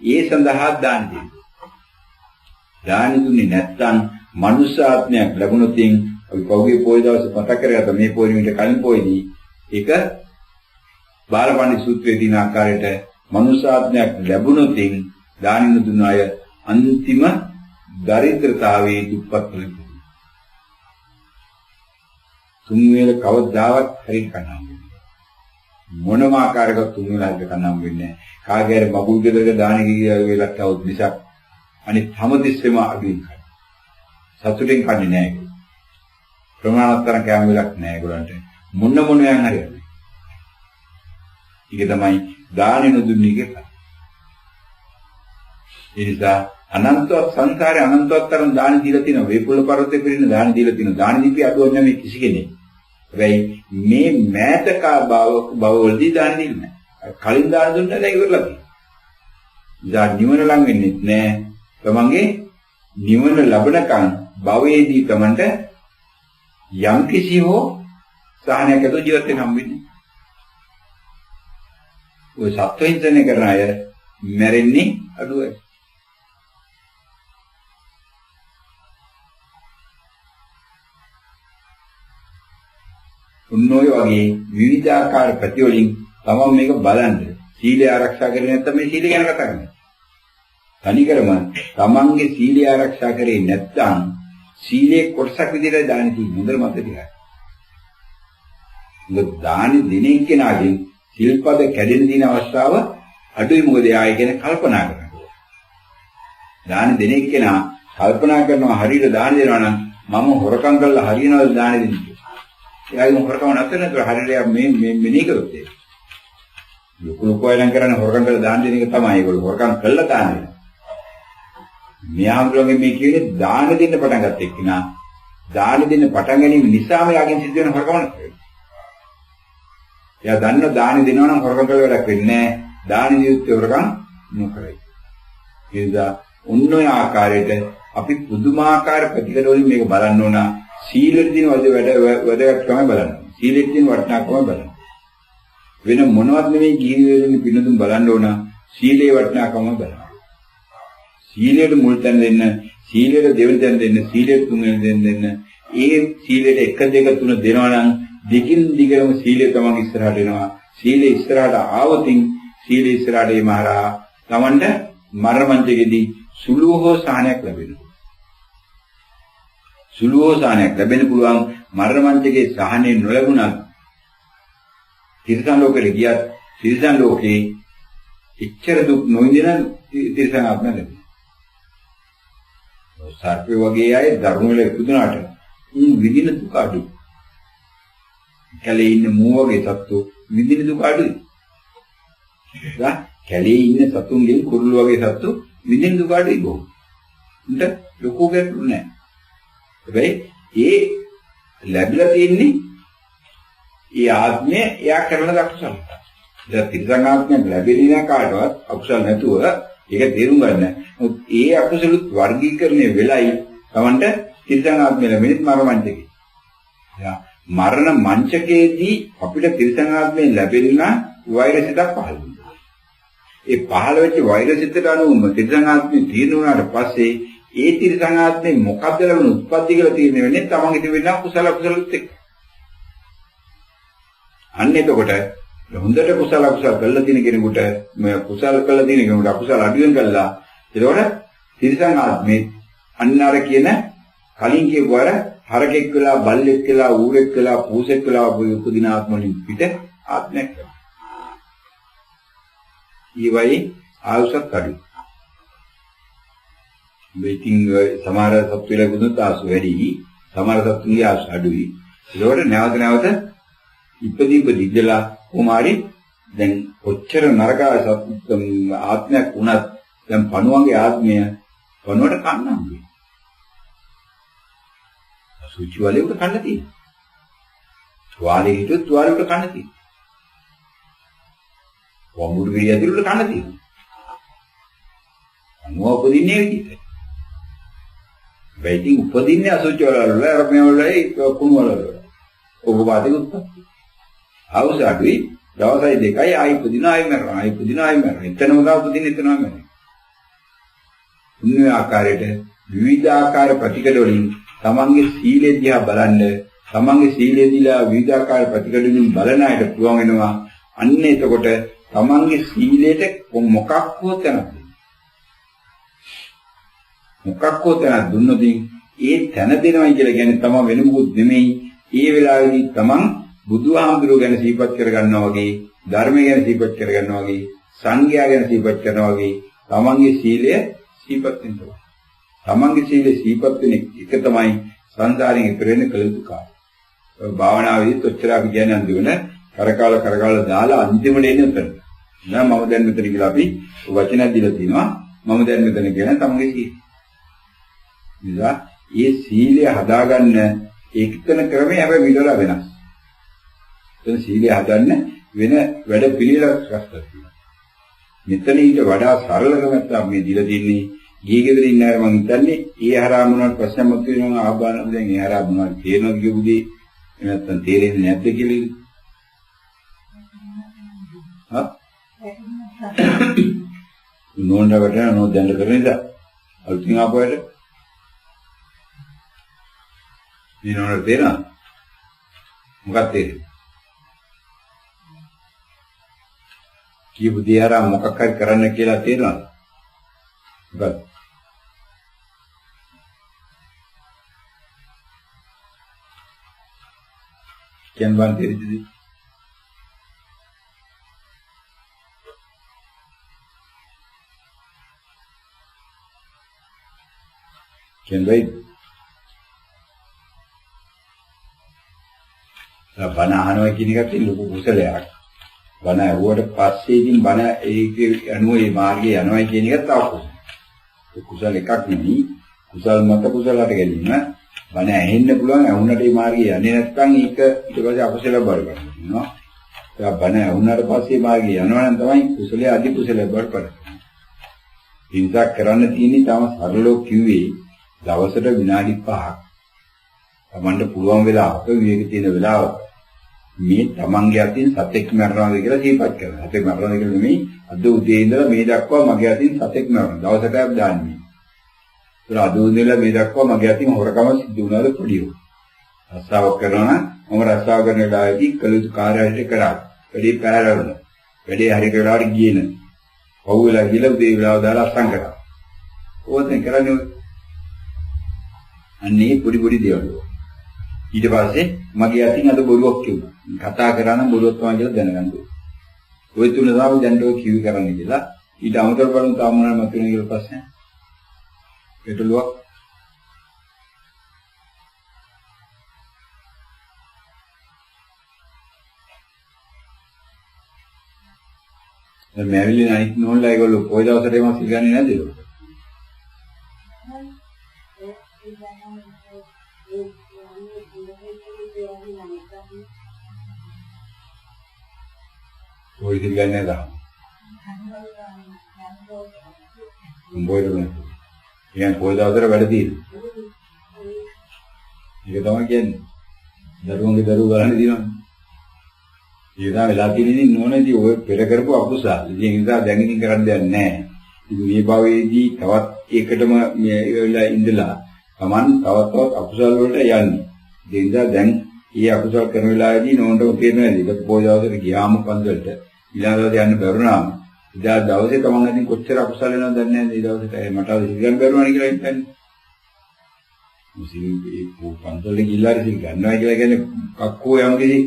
ඒ සඳහා දාන දෙන්න. දාන දුන්නේ නැත්නම් මනුස්ස ආත්මයක් ලැබුණොත් අපි පොගේ පොයි දවසේ මතක් කරගත්ත මේ පොයි මිට කලින් පොයිදී ඒක බාලපණ්ඩි සූත්‍රයේ තියෙන ආකාරයට මනුෂ්‍යාත්මයක් ලැබුණොත් දානින දුන්න අය අන්තිම දරිද්‍රතාවයේ දුප්පත් වෙනවා. තුන් වේල කවදාවත් හරියට කන්නම් මොනම ආකාරයක තුන් වේල හරියට කන්නම් වෙන්නේ නැහැ. කාගේ හරි මගුල් ගෙදරක දාන වේලක් આવුත් මිසක් අනිත් හැමදෙස්සෙම අඩුවෙන් කන. සතුටෙන් කන්නේ නැහැ. ප්‍රමාණතරම් කෑම වේලක් නැහැ ඒගොල්ලන්ට. මොන යන් හරියන්නේ. ඒක තමයි දානෙ නොදුන්නේ කියලා. ඒ නිසා අනන්තවත් සංසාරේ අනන්තවත් තරම් දාන දීලා තියෙනවා. වේපුල පර්වතේ පිරින දාන දීලා තියෙනවා. දාන දීපි අඩුවක් නැහැ කිසි කෙනෙක්. හැබැයි මේ මෑතකා බවවලදී දාන දෙන්නේ නැහැ. කලින් දාන දුන්නා දැන් ඉවරලා තියෙනවා. ඉතින් නිවන ලඟ වෙන්නේ නැහැ. තමන්ගේ නිවන ලැබනකන් භවයේදී තමන්ට යම් කිසි හෝ සාහනයක් ඇතුව ජීවත් වෙන්න හම්බෙන්නේ. ඔය සත්වහින්සනය කරන අය මැරෙන්නේ අඩුවයි. උන්නෝය වගේ විවිධාකාර ප්‍රතිවලින් තමන් මේක බලන්න. සීලය ආරක්ෂා කරේ නැත්නම් මේ සීලය ගැන කතා කරන්නේ. තනිකරම තමන්ගේ සීලය ආරක්ෂා කරේ නැත්නම් සීලේ කොටසක් විදිහට දාන තියෙන හොඳට මතක තියාගන්න. මොකද දාන දිනේ කෙනාගෙන් සිල්පද කැඩෙන දින අවස්ථාව අඩුයි මොකද ආයේ කියන කල්පනා කරනවා. දාන දිනේ කෙනා කල්පනා කරනවා හරියට දාන දෙනවා නම් මම හොරකම් කරලා හරියනවද දාන දෙන්නේ. එයාගේ හොරකම නැත්නම් හරියට මේ මෙනේ කරොත් ඒක. ලොකු අයලම් කරන්නේ හොරකම් කරලා දාන දෙන එක තමයි ඒගොල්ලෝ හොරකම් කළා දාන දෙන. මෙයාගේ මේ කියන්නේ දාන දෙන්න පටන් ගත්ත එක්කිනා දාන දෙන්න පටන් ගැනීම නිසාම යාගෙන් සිද්ධ වෙන හොරකම නෙවෙයි. එයා දන්න දාන දෙනවා නම් හොරකම් කරලා වැඩක් වෙන්නේ නැහැ. දාන දියුත් හොරකම් නොකරයි. ඒ නිසා ඔන්න ඔය ආකාරයට අපි පුදුමාකාර ප්‍රතිකර වලින් මේක බලන්න ඕන. සීලෙට දින වැඩගත්කම බලන්න. සීලෙට දින වටිනාකම බලන්න. වෙන මොනවත් නෙමෙයි ගිහි වේලෙන් පින්නතුන් බලන්න ඕන. සීලේ වටිනාකම බලන්න. සීලයට මුල් තැන දෙන්න, සීලයට දෙවෙනි තැන දෙන්න, සීලයට තුන්වෙනි තැන දෙන්න. ඒ සීලයට 1 2 3 දෙනවා නම් දෙකින් දිගටම සීලය තමන් ඉස්සරහට එනවා. සීලය ඉස්සරහට ආවතින් සීලය ඉස්සරහට එමහරා තමන්ට මරණ මංචකෙදී සුළු හෝ සහනයක් ලැබෙනවා. සුළු හෝ සහනයක් ලැබෙන්න පුළුවන්. මරණ මංචකේ සහනෙ නොලැබුණත් තිරිසන් ලෝකෙට ගියත් තිරිසන් ලෝකේ එච්චර දුක් නොවිඳින තිරිසන් ආත්ම ලැබෙනවා. සර්පය වගේ අය ධර්ම වල ඉපදුනාට විඳින දුක අඩුයි. කැලේ ඉන්න මෝ වගේ සත්තු විඳින දුක අඩුයි. කැලේ ඉන්න සතුන්ගෙන් කුරුළු වගේ සත්තු විඳින දුක අඩුයි බොහොම. උන්ට ලොකු ගැටලු නැහැ. හැබැයි ඒ ලැබිලා තියෙන්නේ ඒ ආත්මය එයා කරන දක්ෂකම. දැන් තිරසං ආත්මයක් ලැබෙන්නේ නැහැ කාටවත් අකුසල නැතුව ඒක තේරුම් ගන්න. නමුත් ඒ අකුසලුත් වර්ගීකරණය වෙලයි Tamanට තිරසං ආත්මය ලැබෙන්නේ මරණ මංචකේ. මරණ මංචකයේදී අපිට තිරසං ආත්මය ලැබෙන්න වෛරසිතක් පහළ වෙනවා. ඒ පහළ වෙච්ච වෛරසිතට අනුව තිරසං ආත්මය තීරණ වුණාට පස්සේ ඒ තිරසං ආත්මේ මොකක්ද ලැබෙන උත්පත්ති කියලා තීරණය වෙන්නේ තමන්ගේ තිබෙන කුසල අකුසලුත් එක්ක. අන්න එතකොට හොඳට කුසල අකුසල කළා තියෙන කෙනෙකුට මේ කුසල කළා තියෙන කෙනෙකුට අකුසල අඩුවෙන් කළා. එතකොට තිරසං ආත්මේ අන්න අර කියන කලින් කියපු අර හරකෙක් වෙලා බල්ලෙක් වෙලා ඌරෙක් වෙලා පූසෙක් වෙලා උපදින ආත්ම වලින් පිට ආත්මයක් වෙනවා. ඊවයි ආයුෂත් අඩුයි. මේකින් සමහර සත්තු වල ගුණ තාසු වැඩි, සමහර සත්තුන්ගේ ආයුෂ අඩුයි. ඒකට නැවත නැවත ඉපදී ඉඳලා කුමාරි දැන් කොච්චර නරක ආත්මයක් වුණත් දැන් පණුවන්ගේ ආත්මය පණුවට කන්නම් වෙයි. සුචි වලේ උඩ කන්න තියෙනවා. තුවාලේ හිටුත් තුවාලේ උඩ කන්න තියෙනවා. වඹුරු විරිය ඇතුළේ උඩ කන්න තියෙනවා. පණුව උපදින්නේ විදිහට. වෙයිටින් උපදින්නේ අසුචි වල අර මේ වලයි කුණු වල. ඔබ වාදී උත්පත්ති. හවුස් අඩුයි දවසයි දෙකයි ආයි පුදිනා ආයි මරනවා ආයි පුදිනා ආයි මරනවා එතනම ගාව පුදින එතනම මරනවා. උන්නේ ආකාරයට විවිධ ආකාර ප්‍රතිකඩ වලින් තමන්ගේ සීලය දිහා බලන්න තමන්ගේ සීලය දිලා විවිධ ආකාර ප්‍රතිකඩ වලින් බලන අයට පුළුවන් වෙනවා අන්න එතකොට තමන්ගේ සීලයට මොකක් හෝ තැනක් මොකක් හෝ තැනක් දුන්නොත් ඒ තැන දෙනවයි කියලා කියන්නේ තමන් වෙන මොකුත් නෙමෙයි. ඒ වෙලාවේදී තමන් බුදුහාමුදුරුවෝ ගැන සිහිපත් කරගන්නවා වගේ, ධර්මය ගැන සිහිපත් කරගන්නවා වගේ, සංඝයා ගැන සිහිපත් කරනවා වගේ තමන්ගේ සීලය සිහිපත් වෙනවා. තමන්ගේ සීලය සිහිපත් වෙන එක තමයි සංසාරයෙන් ඈතර වෙන්න කළ යුතු කාර්යය. භාවනාවේදීත් ඔච්චර අපි කියන්නේ අන්තිමන කරකාල දාලා අන්තිමට එන්නේ උතන. නෑ මම දැන් මෙතන කියලා අපි වචනයක් දීලා තිනවා. මම දැන් මෙතන කියන තමන්ගේ සීලය. නිසා මේ සීලය හදාගන්න ඒකතන ක්‍රමය හැබැයි විතර වෙනස්. එතන සීලය හදන්න වෙන වැඩ පිළිවෙලක් රැස්කර තියෙනවා. මෙතන ඊට වඩා සරල ක්‍රමයක් තමයි දීලා තින්නේ. ගියේ ගෙදර ඉන්න අය මම හිතන්නේ ඒ හරහා මොනවද ප්‍රශ්න මත වෙනවා ආබාන දැන් ඒ හරහා මොනවද තේරෙනවද කියුදී නැත්තම් තේරෙන්නේ නැද්ද කියලා. හා නෝන්ඩකට නෝ දැන්න කරන්නේ ද අලුතින් ආපුවාට මේ නෝනට තේරෙනවද මොකක්ද තේරෙන්නේ කියපු දේ හරහා මොකක් හරි කරන්න කියලා තේරෙනවද මොකක්ද කියන්න බෑ තේරෙන්නේ කියන්නේ බණ අහනවා කියන එකත් ලොකු කුසලයක්. බණ ඇහුවට පස්සේ ඉතින් බණ ඒකේ අනුව මේ මාර්ගේ යනවා කියන එකත් ආපහු. ඒ කුසල එකක් නෙමෙයි. කුසල මත කුසලට ගැනීම. බණ ඇහෙන්න පුළුවන් ඇහුනට මේ මාර්ගේ යන්නේ නැත්නම් ඒක ඊට පස්සේ අකුසල බවට පත් වෙනවා. ඒ බණ ඇහුනට පස්සේ මාර්ගේ යනවා නම් තමයි කුසලයේ අධි කුසලයේ බවට පත් වෙන්නේ. ඉන්සක් කරන්න තියෙන්නේ තම සරලව කිව්වේ දවසට විනාඩි 5ක් තමන්ට පුළුවන් වෙලාවක විවේක තියෙන වෙලාවක මේ තමන්ගේ අතින් සතෙක් මරනවාද කියලා සිහිපත් කරනවා. සතෙක් මරනවාද කියලා නෙමෙයි අද උදේ ඉඳලා මේ දක්වා මගේ අතින් සතෙක් මරනවා. දවසකට දාන්නේ. ඒක අද උදේ ඉඳලා මේ දක්වා මගේ අතින් හොරකම සිදු වුණාද පොඩිව. රස්සාවක් කරනවා නම් මම රස්සාව කරන වෙලාවේදී කළ යුතු කාර්යයට කරා. වැඩි පැහැරවල. වැඩි හරි වෙලාවට ගියේ නැහැ. පහුව වෙලා ගිහලා උදේ වෙලාව දාලා අස්සම් කරා. ඕකෙන් කරන්නේ අන්නේ පොඩි දේවල්. ඊට පස්සේ මගේ අතින් අද බොරුවක් කිව්වා. කතා කරා නම් බොරුවක් තමයි කියලා දැනගන්න ඕනේ. ඔය තුන තමයි දැන් ඔය කිව්ව කරන්නේ කියලා. ඊට අමතර බලමු තාම මොනවද මතුවෙන කියලා ප්‍රශ්න. ඒටලුවක්. දැන් මෑවිලි නයිට් නෝන්ලා ඒගොල්ලෝ කොයි දවසට එම සිල් ගන්නේ නැද්ද ඒක? ඔය ඉතින් ගන්නේ නැහැ. උඹෝයිද නේද? ඉතින් කොයි දවසට වැඩ තියෙන්නේ? ඒක තමයි කියන්නේ. දරුවන්ගේ දරුවෝ ගලන්නේ දිනවනේ. ඒක තමයි වෙලා තියෙන්නේ නෝනේදී ඔය පෙර කරපු අකුසල. ඉතින් ඒ නිසා දැන් ඉතින් කරන්න දෙයක් නැහැ. ඉතින් මේ භවයේදී තවත් ඒකටම මේ වෙලා ඉඳලා Taman තවත් අකුසල වලට යන්නේ. ඒ නිසා දැන් මේ අකුසල කරන වෙලාවේදී නෝනට තේරෙන්නේ නැහැ. ඒක පොය දවසට ගියාම පන්සලට ඊළඟට යන්න බැරුණාම ඉදා දවසේ තමන් අතින් කොච්චර අකුසල වෙනවද දන්නේ නැහැ. ඒ දවසට මට සිල් ගන්න බැරුණානේ කියලා හිතන්නේ. මුසින් මේ පන්සලේ ගිහිල්ලා සිල් ගන්නවා කියලා කියන්නේ කක්කෝ යම් කිසි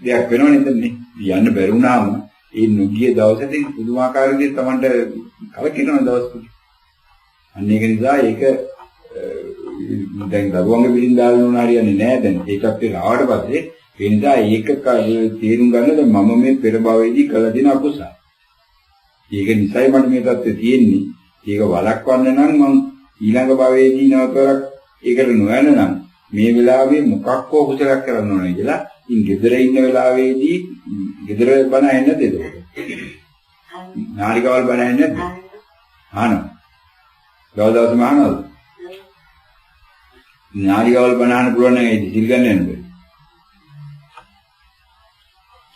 දෙයක් වෙනවනේ එතනනේ. යන්න බැරුණාම ඒ නුගිය දවසේදී පුදුමාකාර විදිහට තමන්ට කලකිරෙන දවසක්. අන්න ඒක නිසා ඒක දැන් දරුවන්ගේ පිටින් දාන්න ඕන හරියන්නේ නැහැ දැන්. ඒකත් ඒක ආවට පස්සේ ඒ නිසා ඒක තේරුම් ගන්නද මම මේ පෙර භවයේදී කළ දින අකුසල. ඒක නිසයි මට මේ தත්ත්වය තියෙන්නේ. ඒක වළක්වන්න නම් මම ඊළඟ භවයේදී නවතරක් ඒකට නොයන නම් මේ වෙලාවේ මොකක් හෝ කුසලයක් කරන්න ඕනේ කියලා ඉන් ගෙදර ඉන්න වෙලාවේදී ගෙදර බණ ඇහෙන්නේ නැද්ද ඒක? නාලිකාවල් බණ ඇහෙන්නේ නැද්ද? අහනවා. දවස් මහනවද? නාලිකාවල් බණ අහන්න පුළුවන් නම් ඒ සිල් ගන්න යන්නේ.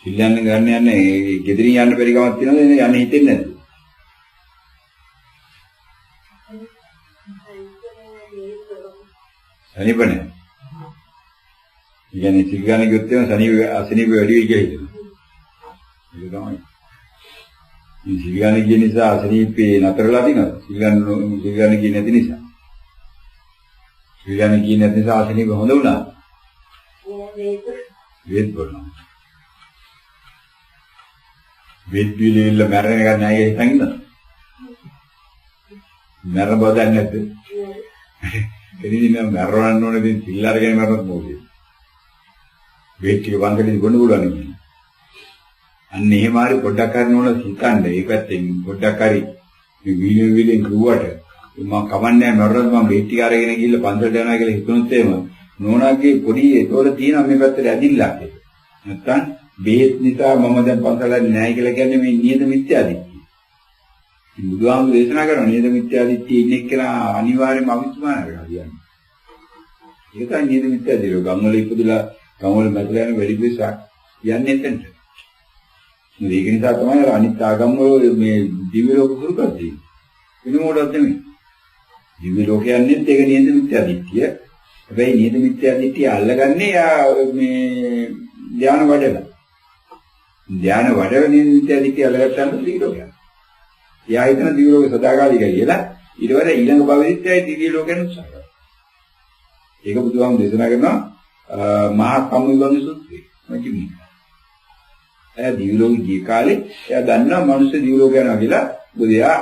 සිල් ගන්න යන්නේ ගෙදරින් යන්න බැරි කමක් තියෙනවද? යන්න හිතෙන්නේ නැද්ද? සනීපනේ. ඉතින් සිල් ගන්න ගියොත් එන අසනීප වැඩි වෙයි කියලා හිතෙනවා. ඒක තමයි. මේ සිල්ගන්න කියන නිසා අසනීපේ නතරලා තිනවද? සිල්ගන්න කියන නැති නිසා. සිල්ගන්න කියන නැති නිසා අසනීප හොඳ වුණා. වේද බලනවා. වේද පිළිවිල්ල මරණ එක නැහැ හිතන් ඉන්නද? මරණ බව දන්නේ නැද්ද? එදින මරවන්න ඕනේ ඉතින් සිල් අරගෙන මරනත් මොකද? වේද ටික වංගලේ ගොනු ගුණා නෙමෙයි. අන්න එහෙම හරි පොඩ්ඩක් හරි නෝන හිතන්න. ඒ පැත්තෙන් පොඩ්ඩක් හරි මේ වීලෙන් කිව්වට මම කමන්නේ නැහැ මරනත් මම වේද ටික අරගෙන ගිහිල්ලා පන්සලට යනවා කියලා හිතුනොත් එහෙම නෝනාගේ පොඩි ඒතොල තියෙන මේ පැත්තට ඇදිල්ලක් ඒක. නැත්තම් බේත් නිසා මම දැන් පන්සලට නැහැ කියලා කියන්නේ මේ නියත මිත්‍යාදිත්‍ය. බුදුහාමුදුරු දේශනා කරන නියත මිත්‍යාදිත්‍ය ඉන්නේ කියලා අනිවාර්යයෙන්ම අවිස්මාන කරනවා කියන්නේ. ඒක තමයි නියත මිත්‍යාදිත්‍ය. ගම්වල ඉපදලා ගම්වල මැදලා යන වැඩි පිරිසක් යන්නේ එතනට. ඒක නිසා තමයි අනිත් ආගම්වල මේ දිව්‍ය ලෝක පුරු කරන්නේ. වෙන මොකටද නෙමෙයි. දිව්‍ය ලෝකයන්ෙත් ඒක නියත මිත්‍යාදිත්‍ය. හැබැයි නියත මිත්‍යාදිත්‍ය අල්ලගන්නේ මේ ධාන වඩලා. ධාන වඩන නියත මිත්‍යාදිත්‍ය අල්ලගත්තාම දිව්‍ය ලෝකයක්. එයා හිතන දිව්‍ය ලෝකේ සදාකාලිකයි කියලා ඊට වඩා ඊළඟ භවෙදිත් ඇයි දිව්‍ය ලෝකෙන් උත්සාහ කරනවා. ඒක බුදුහාම දේශනා කරනවා මහා කම්මිවංග සූත්‍රයේ. මජ්ක්‍ධිම. එයා දිව්‍ය ලෝකෙ ගිය කාලේ එයා දන්නවා මිනිස්සු දිව්‍ය ලෝක යනවා කියලා. මොකද එයා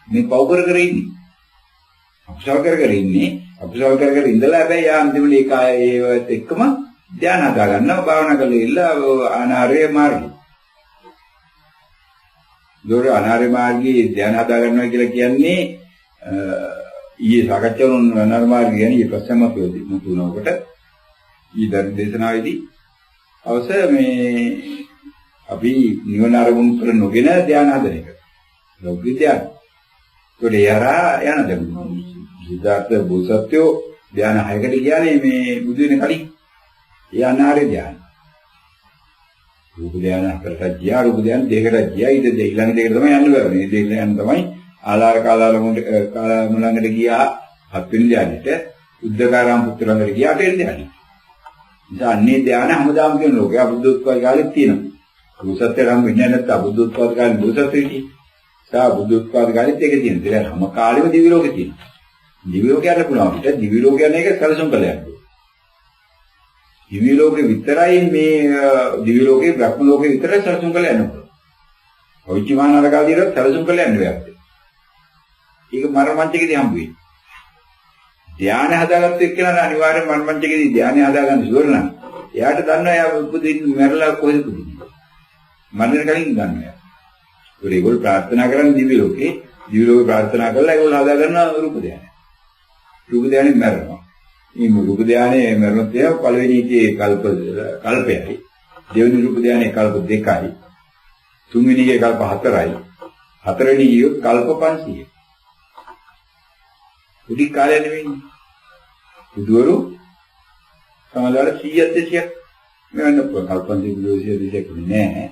මේ පව් කර ඉන්නේ. අකුසල කර ඉන්නේ. අකුසල කර ඉඳලා හැබැයි යා අන්තිමට ඒ කාය ඒවත් එක්කම ධානය හදා ගන්නවා භාවනා කරලා ඉල්ල අනාර්ය මාර්ගය. දොර අනාර්ය මාර්ගයේ ධානය හදා ගන්නවා කියලා කියන්නේ ඊයේ සාකච්ඡා වුණු අනාර්ය මාර්ගය ගැන ඊ ප්‍රශ්නමත් මුතුනකොට ඊ ධර්ම දේශනාවේදී අවශ්‍ය මේ අපි නිවන අරමුණු කර නොගෙන ධානය හදන එක. ලෞකික ධානය. ඒකට යරා යන දෙමු. සිද්ධාර්ථ බෝසත්ත්වෝ ධානය 6කට ගියානේ මේ බුදු වෙන කලින්. ඒ අනාර්ය ධානය. රූප ධානය 4කට ගියා, රූප ධානය 2කට ගියා. ඊට ඊළඟ දෙකට තමයි යන්න බෑ. මේ දෙක යන තමයි ආලාර කාලාමුලඟට ගියා 7 වෙනි ධානයට, උද්දකාරාම පුත්‍රලඟට ගියා 8 වෙනි ධානයට. ඉතින් අන්නේ ධානය හැමදාම කියන ලෝකයා බුද්ධෝත්පාද කාලෙත් තියෙනවා. බෝසත්ත්වයන් නම් වෙන්නේ නැත්නම් බුද්ධෝත්පාද කාලේ බෝසත්ත්වයන්ටි. සා බුද්ධෝත්පාද කාලෙත් ඒක තියෙනවා. ඒක හැම කාලෙම දිවි ලෝකේ තියෙනවා. දිවි ලෝකයට පුළුවන් අපිට දිවි ලෝකයන් එක සැලසුම් කළ යන්න. දිවි ලෝකේ විතරයි මේ දිවි ලෝකේ බ්‍රහ්ම ලෝකේ විතරයි සැලසුම් කළ යන්න පුළුවන්. ඔයිචිමාන අරකාදීට සැලසුම් කළ යන්න බෑ. ඒක මරමංචකේදී හම්බ වෙන්නේ. ධානය හදාගත්ත එක්කෙනා අනිවාර්යෙන් මරමංචකේදී ධානය හදාගන්න ඉවර නම් එයාට දන්නවා එයා උපදින්න මැරලා කොහෙද උපදින්නේ. මරණ කලින් දන්නවා. ඒගොල්ලෝ ප්‍රාර්ථනා කරන්නේ දිවි ලෝකේ. දිවි ලෝකේ ප්‍රාර්ථනා කරලා ඒගොල්ලෝ හදාගන්න රූප ධානය. රූප ධානය මැරෙනවා. මේ රූප ධානය මැරුණොත් එයා පළවෙනි එකේ කල්පයයි. දෙවෙනි රූප ධානයේ කල්ප 2යි. තුන්වෙනි එකේ කල්ප 4යි. හතරවෙනි එකේ කල්ප 500යි. උඩි කාලය නෙවෙයි. බුදුවරු සමහරවල් 100ක් 200ක් මෙවන්න කල්ප 500 නෑ.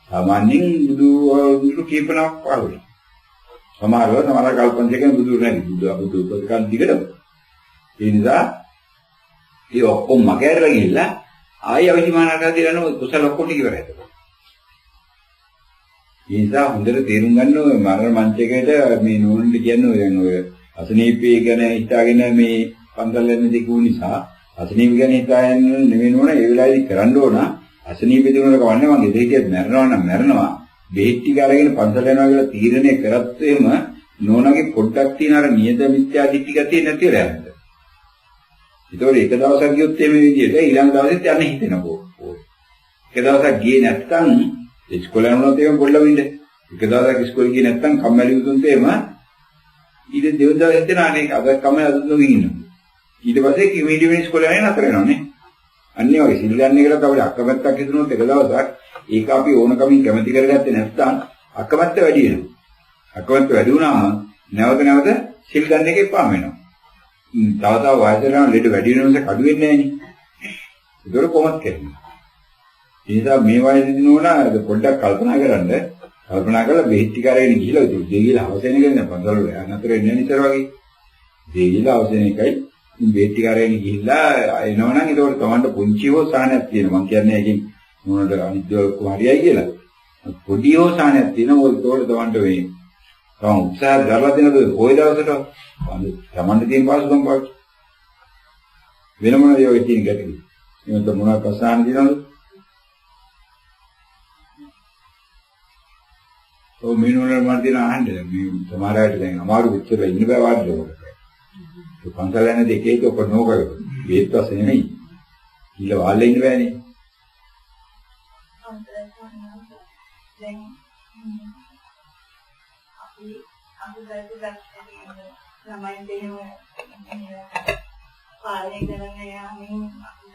සාමාන්‍යයෙන් බුදු කීපනාවක් පාළුයි. සමහරව කල්ප 500කින් බුදුරු නැති. බුදු උපකරණ දිගටම. ඒ නිසා ඒ ඔක්කොම මගහැරලා ගිහිල්ලා ආයෙ අවිධිමානකට දෙන කුසල ඔක්කොම ඉවරයි. ඒ නිසා හොඳට තේරුම් ගන්න ඕනේ මරණ මංචකයට මේ නෝනට කියන්නේ දැන් ඔය අසනීපේ ගැන හිතාගෙන මේ පන්සල් යන දෙකු නිසා අසනීප ගැන හිතාගෙන නෙවෙයි නෝන ඒ වෙලාවේදී කරන්න ඕන අසනීප දිනුනක වන්නේ මගේ දෙහිටියත් මැරෙනවා නම් මැරෙනවා බෙහෙත් ටික අරගෙන පන්සල් යනවා කියලා තීරණය කරත් එම නෝනගේ පොඩ්ඩක් තියෙන අර නියත මිත්‍යා දිට්ඨි ගතිය නැති වෙලා යනවා. ඒතකොට එක දවසක් ගියොත් මේ විදිහට ඊළඟ දවසෙත් යන්න හිතෙනවා. එක දවසක් ගියේ නැත්නම් ඉස්කෝලේ යනකොට එහෙම පොඩ්ඩක් ඉන්න. එක දවසක් ඉස්කෝලේ ගියේ නැත්නම් කම්මැලි වුණොත් එහෙම ඊට දෙවන දවසේ හිතන අනේ අද කම්මැලි අද නොගින් ඉන්නවා. ඊට පස්සේ කිමීඩි වෙන ඉස්කෝලේ යන්නේ නතර වෙනවනේ. අන්නේ වගේ සිල් ගන්න එකට අපිට අකමැත්තක් හිතුනොත් එක දවසක් ඒක අපි ඕනකමින් කැමති කරගත්තේ නැත්නම් අකමැත්ත වැඩි වෙනවා. අකමැත්ත වැඩි වුණාම නැවත සිල් ගන්න එක එපා වෙනවා. තව වයසට යන ලෙඩ වැඩි වෙන නිසා කඩු වෙන්නේ නැහැ නේ. ඒක කොහොමද කරන්නේ? ඒ නිසා මේ වයසේදී නෝනා පොඩ්ඩක් කල්පනා කරලා බෙහෙත් ටික අරගෙන ගිහලා දෙවිලා අවසෙන එක නේ පන්සල් වල අනතර එන්නේ නිතර වගේ. දෙවිලා අවසෙන එකයි බෙහෙත් ටික අරගෙන ගිහිල්ලා එනවනම් ඒකට තමන්ට පුංචිව සාහනයක් තියෙනවා. මම කියන්නේ ඒකෙන් නෝනට අනිද්දව හරියයි කියලා. පොඩි හොසානයක් තියෙනවා ඔය තෝරේ තවන්ට වෙයි. තම උත්සාහ දරලා දෙනද ওই දවසට තමන්ට තියෙන පාසුකම් පාවිච්චි. වෙන මොනවද ඔය තියෙන ගැටලු? එහෙනම් මොනවද ප්‍රශ්න දිනවලු? ඔව් මිනුවල මන් දින අහන්නේ මේ සමහර අයට දැන් අමාරු විචාරලා ඉන්න බෑ වාඩිලකට. ඒ පන්සල් යන දෙකේක ඔක නෝකරද. ඒත් පස්සේ නෙමෙයි. ඊළ වාල්ලේ ඉන්න බෑනේ. දැන් අපි ළමයි දෙනව පාලනය කරන්න යාමින් අපි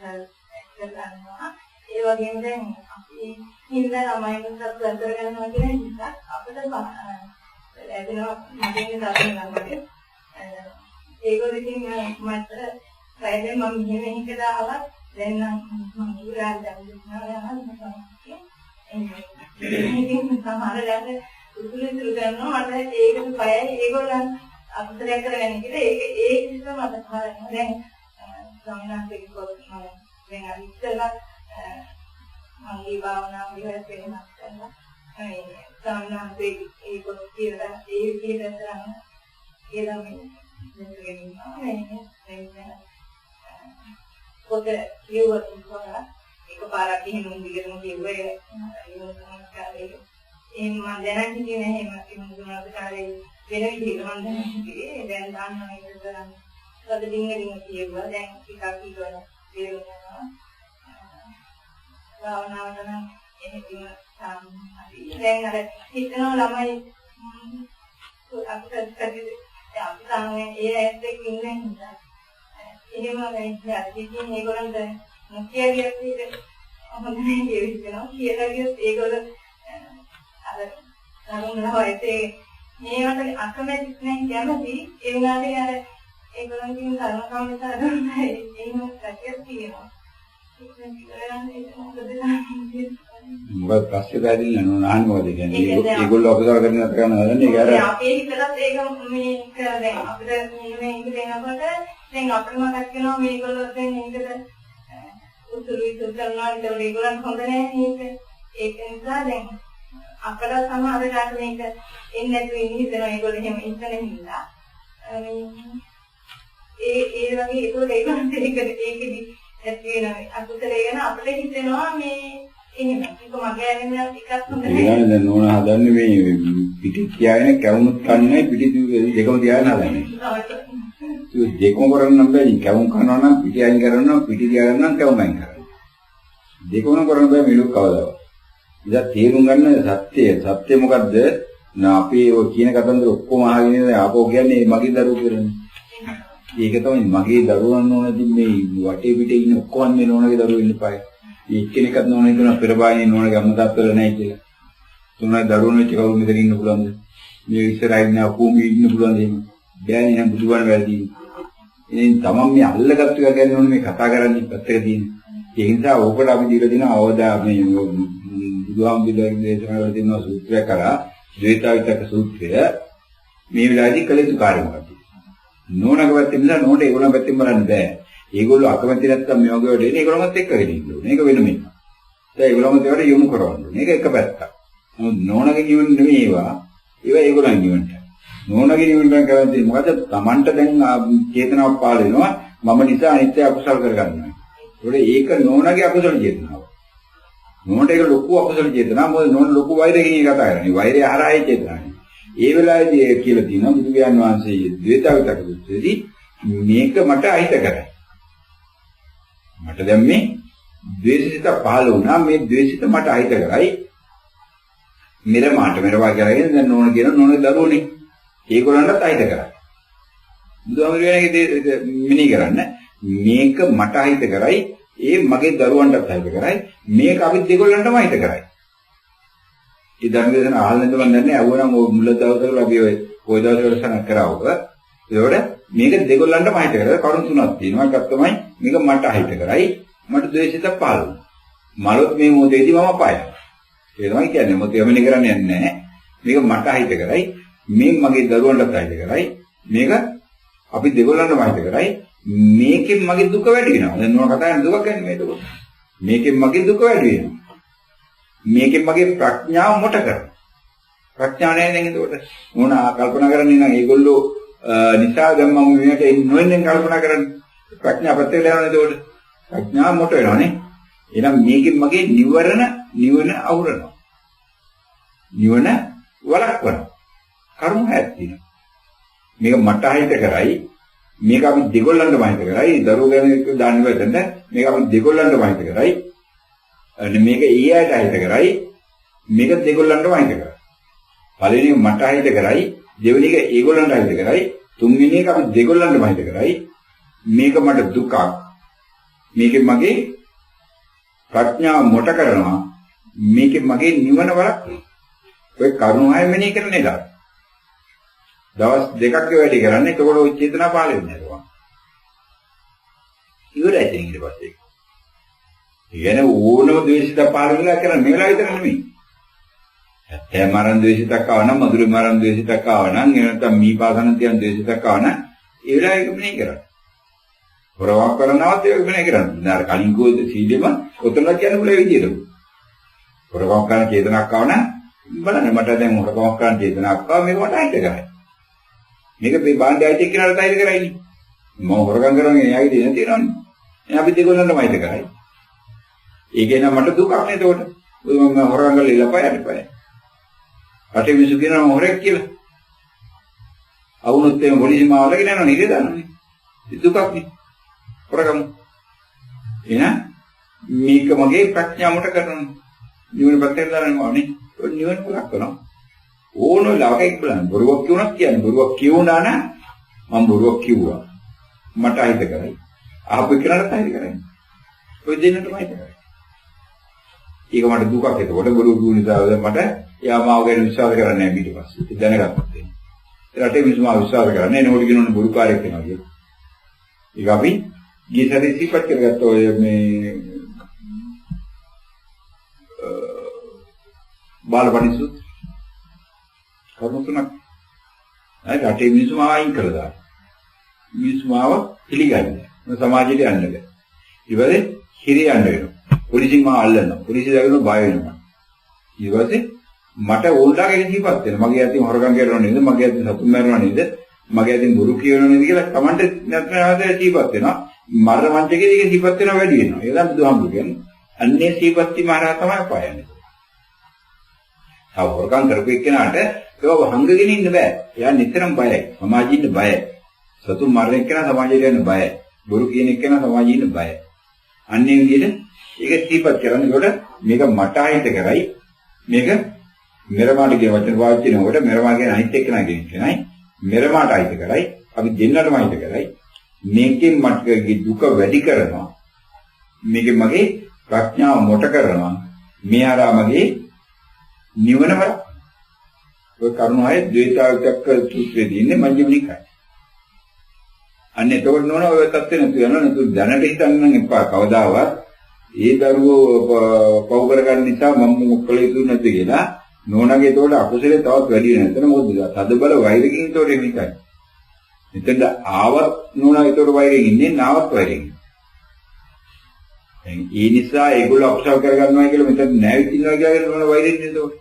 කරනවා. ඒ වගේම දැන් අපි හින්ද ළමයින්ට සතුට කරගන්නවා කියන නිසා අපිට ලැබෙනවා මගෙන් දාන්න ගන්නකොට ඒගොල්ලෝ ඉතින් මට පැයෙන් මම මෙහෙම හිතලා ආවත් දැන් නම් මම ඉරාල් දැම්මා යනවා ඉතින් සමහරවිට උතුරු කරනවා මට ඒකට බයයි ඒගොල්ලන් අත්දැක කරගන්න කියලා ඒ නිසා මට කරන්නේ දැන් සමිනාන්තේ කොහොමද දැන් අර ඉස්සෙල්ලා මගේ භාවනාව විවර වෙනස් කරනවා ඒ සමිනාන්තේ ඒක කියලා ඒ විදිහට කරන කියලා මේ පොත කියවුවා කොහොමද එකපාරක් එහෙම දිගටම කියුවේ එහෙම මම දැනන් හිටියේ නැහැ එහෙම දුන්නාට කාලේ වෙන විදිහකට මම දැනන් හිටියේ දැන් දන්නවා ඒක කරන්නේ වද දින්ගලින් කියුවා දැන් ටිකක් ඉවර තේරුණා භාවනාවට නම් එහෙම සාමහරි දැන් අර හිතනවා ළමයි අපිට අපි තමයි ඒ ඇත්ත එක්ක ඉන්නේ නිසා එහෙම නැහැ ඉතින් ඒගොල්ලන්ට මුඛ්‍ය විදිහට හොඳයි කියනවා කියලා කියත් ඒගොල්ලෝ අර නරුණා වයිතේ මේවට අකමැති නැහැ කැමති ඒ වුණාට අර ඒගොල්ලන්ගෙන් ධර්මකම්මතරයි එහෙම කටියක් තියෙනවා මොකද පස්සේ බැරිලා නෝනානවද කියන්නේ ඒගොල්ලෝ අපසාර කරගෙන නැත කරනවා නේද ඒක අර අපේ හිතලත් ඒක මේ කරන්නේ අපිට මේ ඉඳ දෙනකොට දැන් අපිට මතක් වෙනවා මේගොල්ලෝ දැන් මේකට උතුරු කරනවා ඊට ඒගොල්ලන් හොඳ නැහැ නේද ඒක නිසා දැන් අපල සමහරවිට මේක එන්නේ නැතුව ඉන්න හිතනවා ඒගොල්ලෝ එහෙම ඉන්න නිසා ඒ වගේ ඒගොල්ලන්ට ඒකෙදි ඇත්තේ නෑ අකුතරේ ගැන අපිට හිතෙනවා මේ එහෙම ඒක මගේ ඇරෙන්න ටිකක් හොඳ නැහැ දැන් නෝන හදන්නේ මේ පිටි තියාගෙන කැවුමුත් කන්නේ පිටි දෙකම තියාගෙන හදන්නේ ඒ දෙකම කරන්න නම් බෑ කැවුම් කරනවා නම් පිටි අයින් කරනවා පිටි තියාගන්න නම් කැවුම් අයින් කරනවා දෙකම කරන්න බෑ මේක කවදාවත් ඉතින් තේරුම් ගන්න සත්‍ය මොකද්ද අපි ඔය කියන කතන්දර ඔක්කොම අහගෙන ඉඳලා ආපහු කියන්නේ මගේ දරුවෝ කියන්නේ ඒක තමයි මගේ දරුවන් නෝනදී මේ වටේ පිටේ ඉන්න ඔක්කොම මේ නෝනගේ දරුවෝ ඉන්න පායි. මේ එක්කෙනෙක්වත් නෝන හිතන පෙරබායිනේ නෝනගේ අම්මා තාත්තලා නැහැ කියලා. තුනයි දරුවෝ වෙච්ච කවුරු මෙතන ඉන්න පුළුවන්ද? මේ ඉස්සරහින් නා කොහොමද ඉන්න පුළුවන්ද එහෙම? බෑනේ නම් බුදුබණ වැරදි. ඉතින් තමන් මේ අල්ලගත්තු එක ගැන මේ කතා කරන්නේ පැත්තක තියෙන. ඒ නිසා ඕකට අපි දීලා දෙන අවදා මේ බුදුහාමුදුරුවෝ දේශනා කරලා තියෙන සූත්‍රය කරා ද්වේතාවිතක සූත්‍රය මේ වෙලාවේදී කළ යුතු කාර්ය මොකක්ද? නෝනක පැත්තෙන් නිසා නෝනට ඒගොල්ලන් පැත්තෙන් බලන්න බෑ. ඒගොල්ලෝ අකමැති නැත්තම් මේ වගේ වැඩ එන්නේ ඒගොල්ලන්වත් එක්ක වෙන්න ඕනේ. මේක වෙන මෙන්න. දැන් ඒගොල්ලන්වත් ඒවට යොමු කරවන්න ඕනේ. මේක එක පැත්තක්. නමුත් නෝනගේ නිවන නෙමෙයි ඒවා. ඒවා ඒගොල්ලන් නිවනට. නෝනගේ නිවන කරන්නේ මොකද? Tamanට දැන් චේතනාවක් පාල වෙනවා. මම නිසා අනිත්‍ය අකුසල් කරගන්නවා. ඒක නෝනගේ අකුසල චේතනාව. නෝනට ඒක ලොකු අකුසල චේතනාව. මොකද නෝන ලොකු වෛරකින් කතා කරන්නේ. වෛරය හරහායි චේතනාව. ඒ වෙලාවේදී කියලා තියෙනවා බුදුගයන් වහන්සේ ද්වේතාවිතක සූත්‍රයේදී මේක මට අහිත කරයි. මට දැන් මේ ද්වේෂිත පහළ වුණා මේ ද්වේෂිත මට අහිත කරයි. මෙරවා කරගෙන දැන් නෝන කියන නෝනේ දරුවෝනේ. ඒගොල්ලන්ටත් අහිත කරයි. බුදුහාමුදුරුවෝගේ මිනී කරන්න මේක මට අහිත කරයි ඒ මගේ දරුවන්ටත් අහිත කරයි මේක අපි දෙගොල්ලන්ටම අහිත කරයි. ඒ ධර්ම දේශන අහන්න නම් දන්නේ අවුනම් මුල දවස්වල අපි ඔය දවස්වල සනක් කරාවක ඒවල මේක දෙගොල්ලන්ටම අහිත කරලා කරුණු තුනක් තියෙනවා එකක් තමයි මේක මට අහිත කරයි මට ද්වේෂිත පහළ මලොත් මේ මොහොතේදී මම අපායයි ඒ තමයි කියන්නේ මොකද යමනේ කරන්නේ නැහැ මේක මට අහිත කරයි මේ මගේ දරුවන්ටත් අහිත කරයි මේක අපි දෙගොල්ලන්ටම අහිත කරයි මේකෙන් මගේ දුක වැඩි වෙනවා දැන් නෝන කතා කරන දුක කියන්නේ මේක මේකෙන් මගේ දුක වැඩි වෙනවා මේකෙන් මගේ ප්‍රඥාව මොට කරනවා. ප්‍රඥාව නැහැ නේද එතකොට? මොන කල්පනා කරන්නේ නම් ඒගොල්ලෝ නිසා දැන් මම මෙයාට නොවෙන්නේ කල්පනා කරන්නේ. ප්‍රඥා පැත්තට යනවා නේද එතකොට? ප්‍රඥාව මොට වෙනවනේ. එහෙනම් මේකෙන් මගේ නිවන අවුරනවා. නිවන වළක්වනවා. කර්ම හැත්තින. මේක මට අහිත කරයි. මේක අපි දෙගොල්ලන්ටම අහිත කරයි. දරුවෝ ගැන දාන්න බැදෙන්න. මේක අපි දෙගොල්ලන්ටම අහිත කරයි. අනේ මේක ඊයට අහිත කරයි. මේක දෙගොල්ලන්ටම අහිත කරයි. පළවෙනි මට අහිත කරයි. දෙවෙනි එක ඒගොල්ලන්ට අහිත කරයි. තුන්වෙනි එක අපි දෙගොල්ලන්ටම අහිත කරයි. මේක මට දුකක්. මේකෙන් මගේ ප්‍රඥාව මොට කරනවා. මේකෙන් මගේ නිවන වළක්වනවා. ඔය කරුණ හය මෙනෙහි කරන එක. දවස් දෙකක් වැඩි කරන්නේ එතකොට ওই චේතනා පහළ වෙන්නේ නැහැ. ඉවරයි ඉතින් ඊට පස්සේ. ඉගෙන ඕනම ද්වේෂිත පහළ වෙලා කරන්නේ මේ වෙලාව විතර නෙමෙයි. ඇත්තම මරණ ද්වේෂිතක් ආව නම් මధుර මරණ ද්වේෂිතක් ආව නම් එහෙම නැත්නම් මීපාසන තියන ද්වේෂිතක් ආව නම් ඒ වෙලාවෙක මෙනෙහි කරන්න. හොරවක් කරනවත් ඒක මෙනෙහි කරන්න. දැන් කලින් කෝද සීලෙම ඔතනලා කියන්න පුළුවන් විදියට. හොරවක් කරන චේතනාවක් ආව නම් බලන්න මට දැන් හොරවක් කරන චේතනාවක් ආව මේක මට හිත කරයි. මේක මේ බාණ්ඩයයි එක්කනට තයිද කරයිනේ. මම හොරකම් කරන්නේ එයාගේ දෙන තියෙනවනේ. එහෙනම් අපි දෙගොල්ලන්ටම හිත කරයි. ඒකේ නම් මට දුකක් නේද ඒකට. මම හොරකම් කරලා ඉලපයන්න බෑ. රටේ මිනිස්සු කියනවා මම හොරෙක් කියලා. අවුනොත් එම පොලිසිය මාවලගෙන යනවා නේද දන්නවනේ. දුකක් නේ. හොරකම්. එහෙනම් මේක මගේ ප්‍රඥාව මොට කරනවා. නිවන පැත්තට දානවා නේ. ඔය නිවන පුරක් කරනවා. ඕන ලාකෙක් බලන්න බොරුවක් කියුණා කියන්නේ බොරුවක් කියුණා නම් මම බොරුවක් කිව්වා. මට අහිත කරයි. ආපු එකනට අහිත කරයි. ඔය දෙන්නටම අහිත කරයි. ඒක මට දුකක් එතකොට බොරු දුක නිසා මට යා මාව ගැන විශ්වාස කරන්නේ නැහැ ඊට පස්සේ. ඒක දැනගත්තත් එන්නේ. රටේ මිනිස්සු මාව විශ්වාස කරන්නේ නැහැ. නෝඩි කියනෝනේ බොරුකාරයෙක් වෙනවා කියලා. ඒක අපි ගිය සැරේ සිපත් කරගත්ත ඔය මේ බාලපණිසුත් කරුණු තුනක්. රටේ මිනිස්සු මාව අයින් කළා දාන්න. මිනිස්සු මාව පිළිගන්නේ. සමාජයට යන්න බැහැ. ඊවලේ හිරේ යන්න වෙනවා. පොලිසියෙන් මාව අල්ලනවා. පොලිසිය දාගෙන බය වෙනවා. ඊවලේ මට ඕල්ලාගෙන ඉතිපත් වෙනවා. මගේ අතින් හොරගම් කරනවා නේද? මගේ අතින් සතුන් මරනවා නේද? මගේ අතින් බොරු කියනවා නේද කියලා Tamante නැත්නම් ඉතිපත් වෙනවා. මරණ මංචකේදී ඒක ඉතිපත් වෙනවා වැඩි වෙනවා. ඒක තමයි බුදුහාමුදුරු කියන්නේ. අන්නේ සීපත්ති මහරහා තමයි පායන්නේ. හොරකම් කරපු එක්කෙනාට ඒක වහංගගෙන ඉන්න බෑ. එයා නිතරම බයයි. සමාජෙ ඉන්න බයයි. සතුන් මරණ එක්කෙනා සමාජයට යන්න බයයි. බොරු කියන එක්කෙනා සමාජෙ ඉන්න බයයි. අන්නේ විදිහට ඒක සීපත් කරනකොට මේක මට අහිත කරයි. මේක මෙරමාට කියන වචන පාවිච්චි කරනකොට මෙරමා කියන අහිත එක්කෙනා කියන කෙනයි මෙරමාට අහිත කරයි. අපි දෙන්නටම අහිත කරයි. මේකෙන් මට දුක වැඩි කරනවා. මේකෙන් මගේ ප්‍රඥාව මොට කරනවා. මේ ආරා මගේ නිවන වල ඔය කරුණාවේ ද්වේතාවයක් සූත්‍රයේදී ඉන්නේ මජ්ක්‍ධිම නිකාය. අන්න එතකොට නෝන ඔය තත්ත්වෙ නැතු වෙනවා නේද? දැනට හිතන්න එපා කවදාවත් ඒ දරුවෝ පව් කරගන්න නිසා මම මොකල යුතු නැද්ද කියලා නෝනාගේ එතකොට අකුසලේ තවත් වැඩි වෙන නැතන මොකද තද බල වෛරකින් එතකොට මේකයි. මෙතෙන්ද ආවත් නෝනා එතකොට වෛරයෙන් ඉන්නේ නාවත් වෛරයෙන්. ඒ නිසා ඒගොල්ලෝ අකුසල කරගන්නවා කියලා මෙතන නැවිතිනවා කියලා නෝනා වෛරයෙන් එතකොට.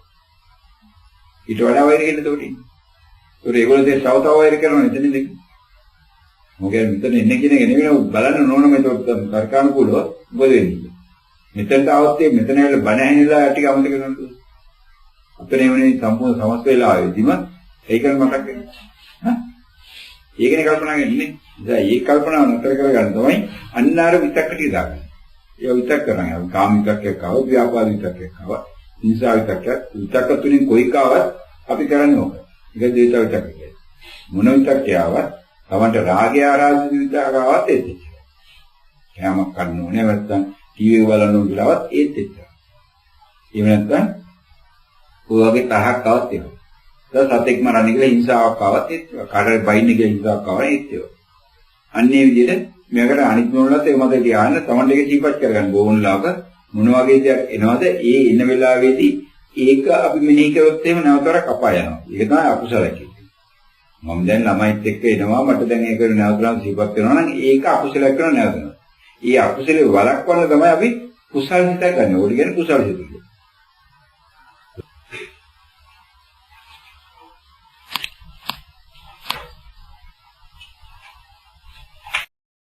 ඊට වඩා වෛරයෙන් එතකොට ඉන්නේ. ඒතකොට ඒගොල්ලෝ දැන් තව තව වෛර කරනවා එතනින්ද. මොකද මෙතන එන්නේ කියන එක නෙවෙයි බලන්න නෝනා මෙතකොට තර්කානුකූලව මොකද වෙන්නේ. මෙතනට આવත් මෙතන ඇවිල්ලා බණ ඇහෙනලා ටික අමතක කරනවා. අපේ නෙවෙයි සම්පූර්ණ සමස්ත වෙලා ආවේදීම ඒකන මතක් වෙනවා. ඒකනේ කල්පනා කරන්නේ. දැන් මේ කල්පනාව නතර කරගන්න තමයි අන්නාර විතක්ක ටික දාගන්න. ඒ විතක් කරන්නේ අපි කාම විතක්කයක් ආව, ව්‍යාපාද විතක්කයක් ආව, හිංසා විතක්කයක්, විතක්ක තුنين කොයි කාවත් අපි කරන්නේ ඕක. ඒක දේශ විතක්ක කියන්නේ. මොන විතක්කේ ආවත්, තමන්ට රාගය ආරාධිත විතක්ක ආවත් ඒත් එච්චරයි. කෑමක් කන්න ඕනේ නැත්නම් ටීවී බලන්න ඕන කියලාවත් ඒත් එච්චරයි. එහෙම නැත්නම් ඔය වගේ තරහක් ආවත් එනවා. දැන් සතෙක් මරන්න කියලා හිංසාවක් ආවත් ඒත් කාටරි බයින්න කියලා හිංසාවක් ආවත් ඒත් ඒවා. අන්නේ විදිහට මේකට අනිත් මොනලත් ඒ මත තියාන්න තමන්ට ඒක සීපත් කරගන්න ඕනලාක මොන වගේ දෙයක් එනවද ඒ එන වෙලාවේදී ඒක අපි මෙනෙහි කරොත් එහෙම නැවතරක් අපාය යනවා. ඒක තමයි අකුසල කියන්නේ. මම දැන් ළමයිත් එක්ක එනවා මට දැන් ඒක නැවතරක් සීපත් වෙනවා නම් ඒක අකුසලයක් කරන නැවතනවා. ඒ අකුසලේ වළක්වන්න තමයි අපි කුසල් හිත ගන්න ඕනේ. කියන්නේ කුසල් හිත.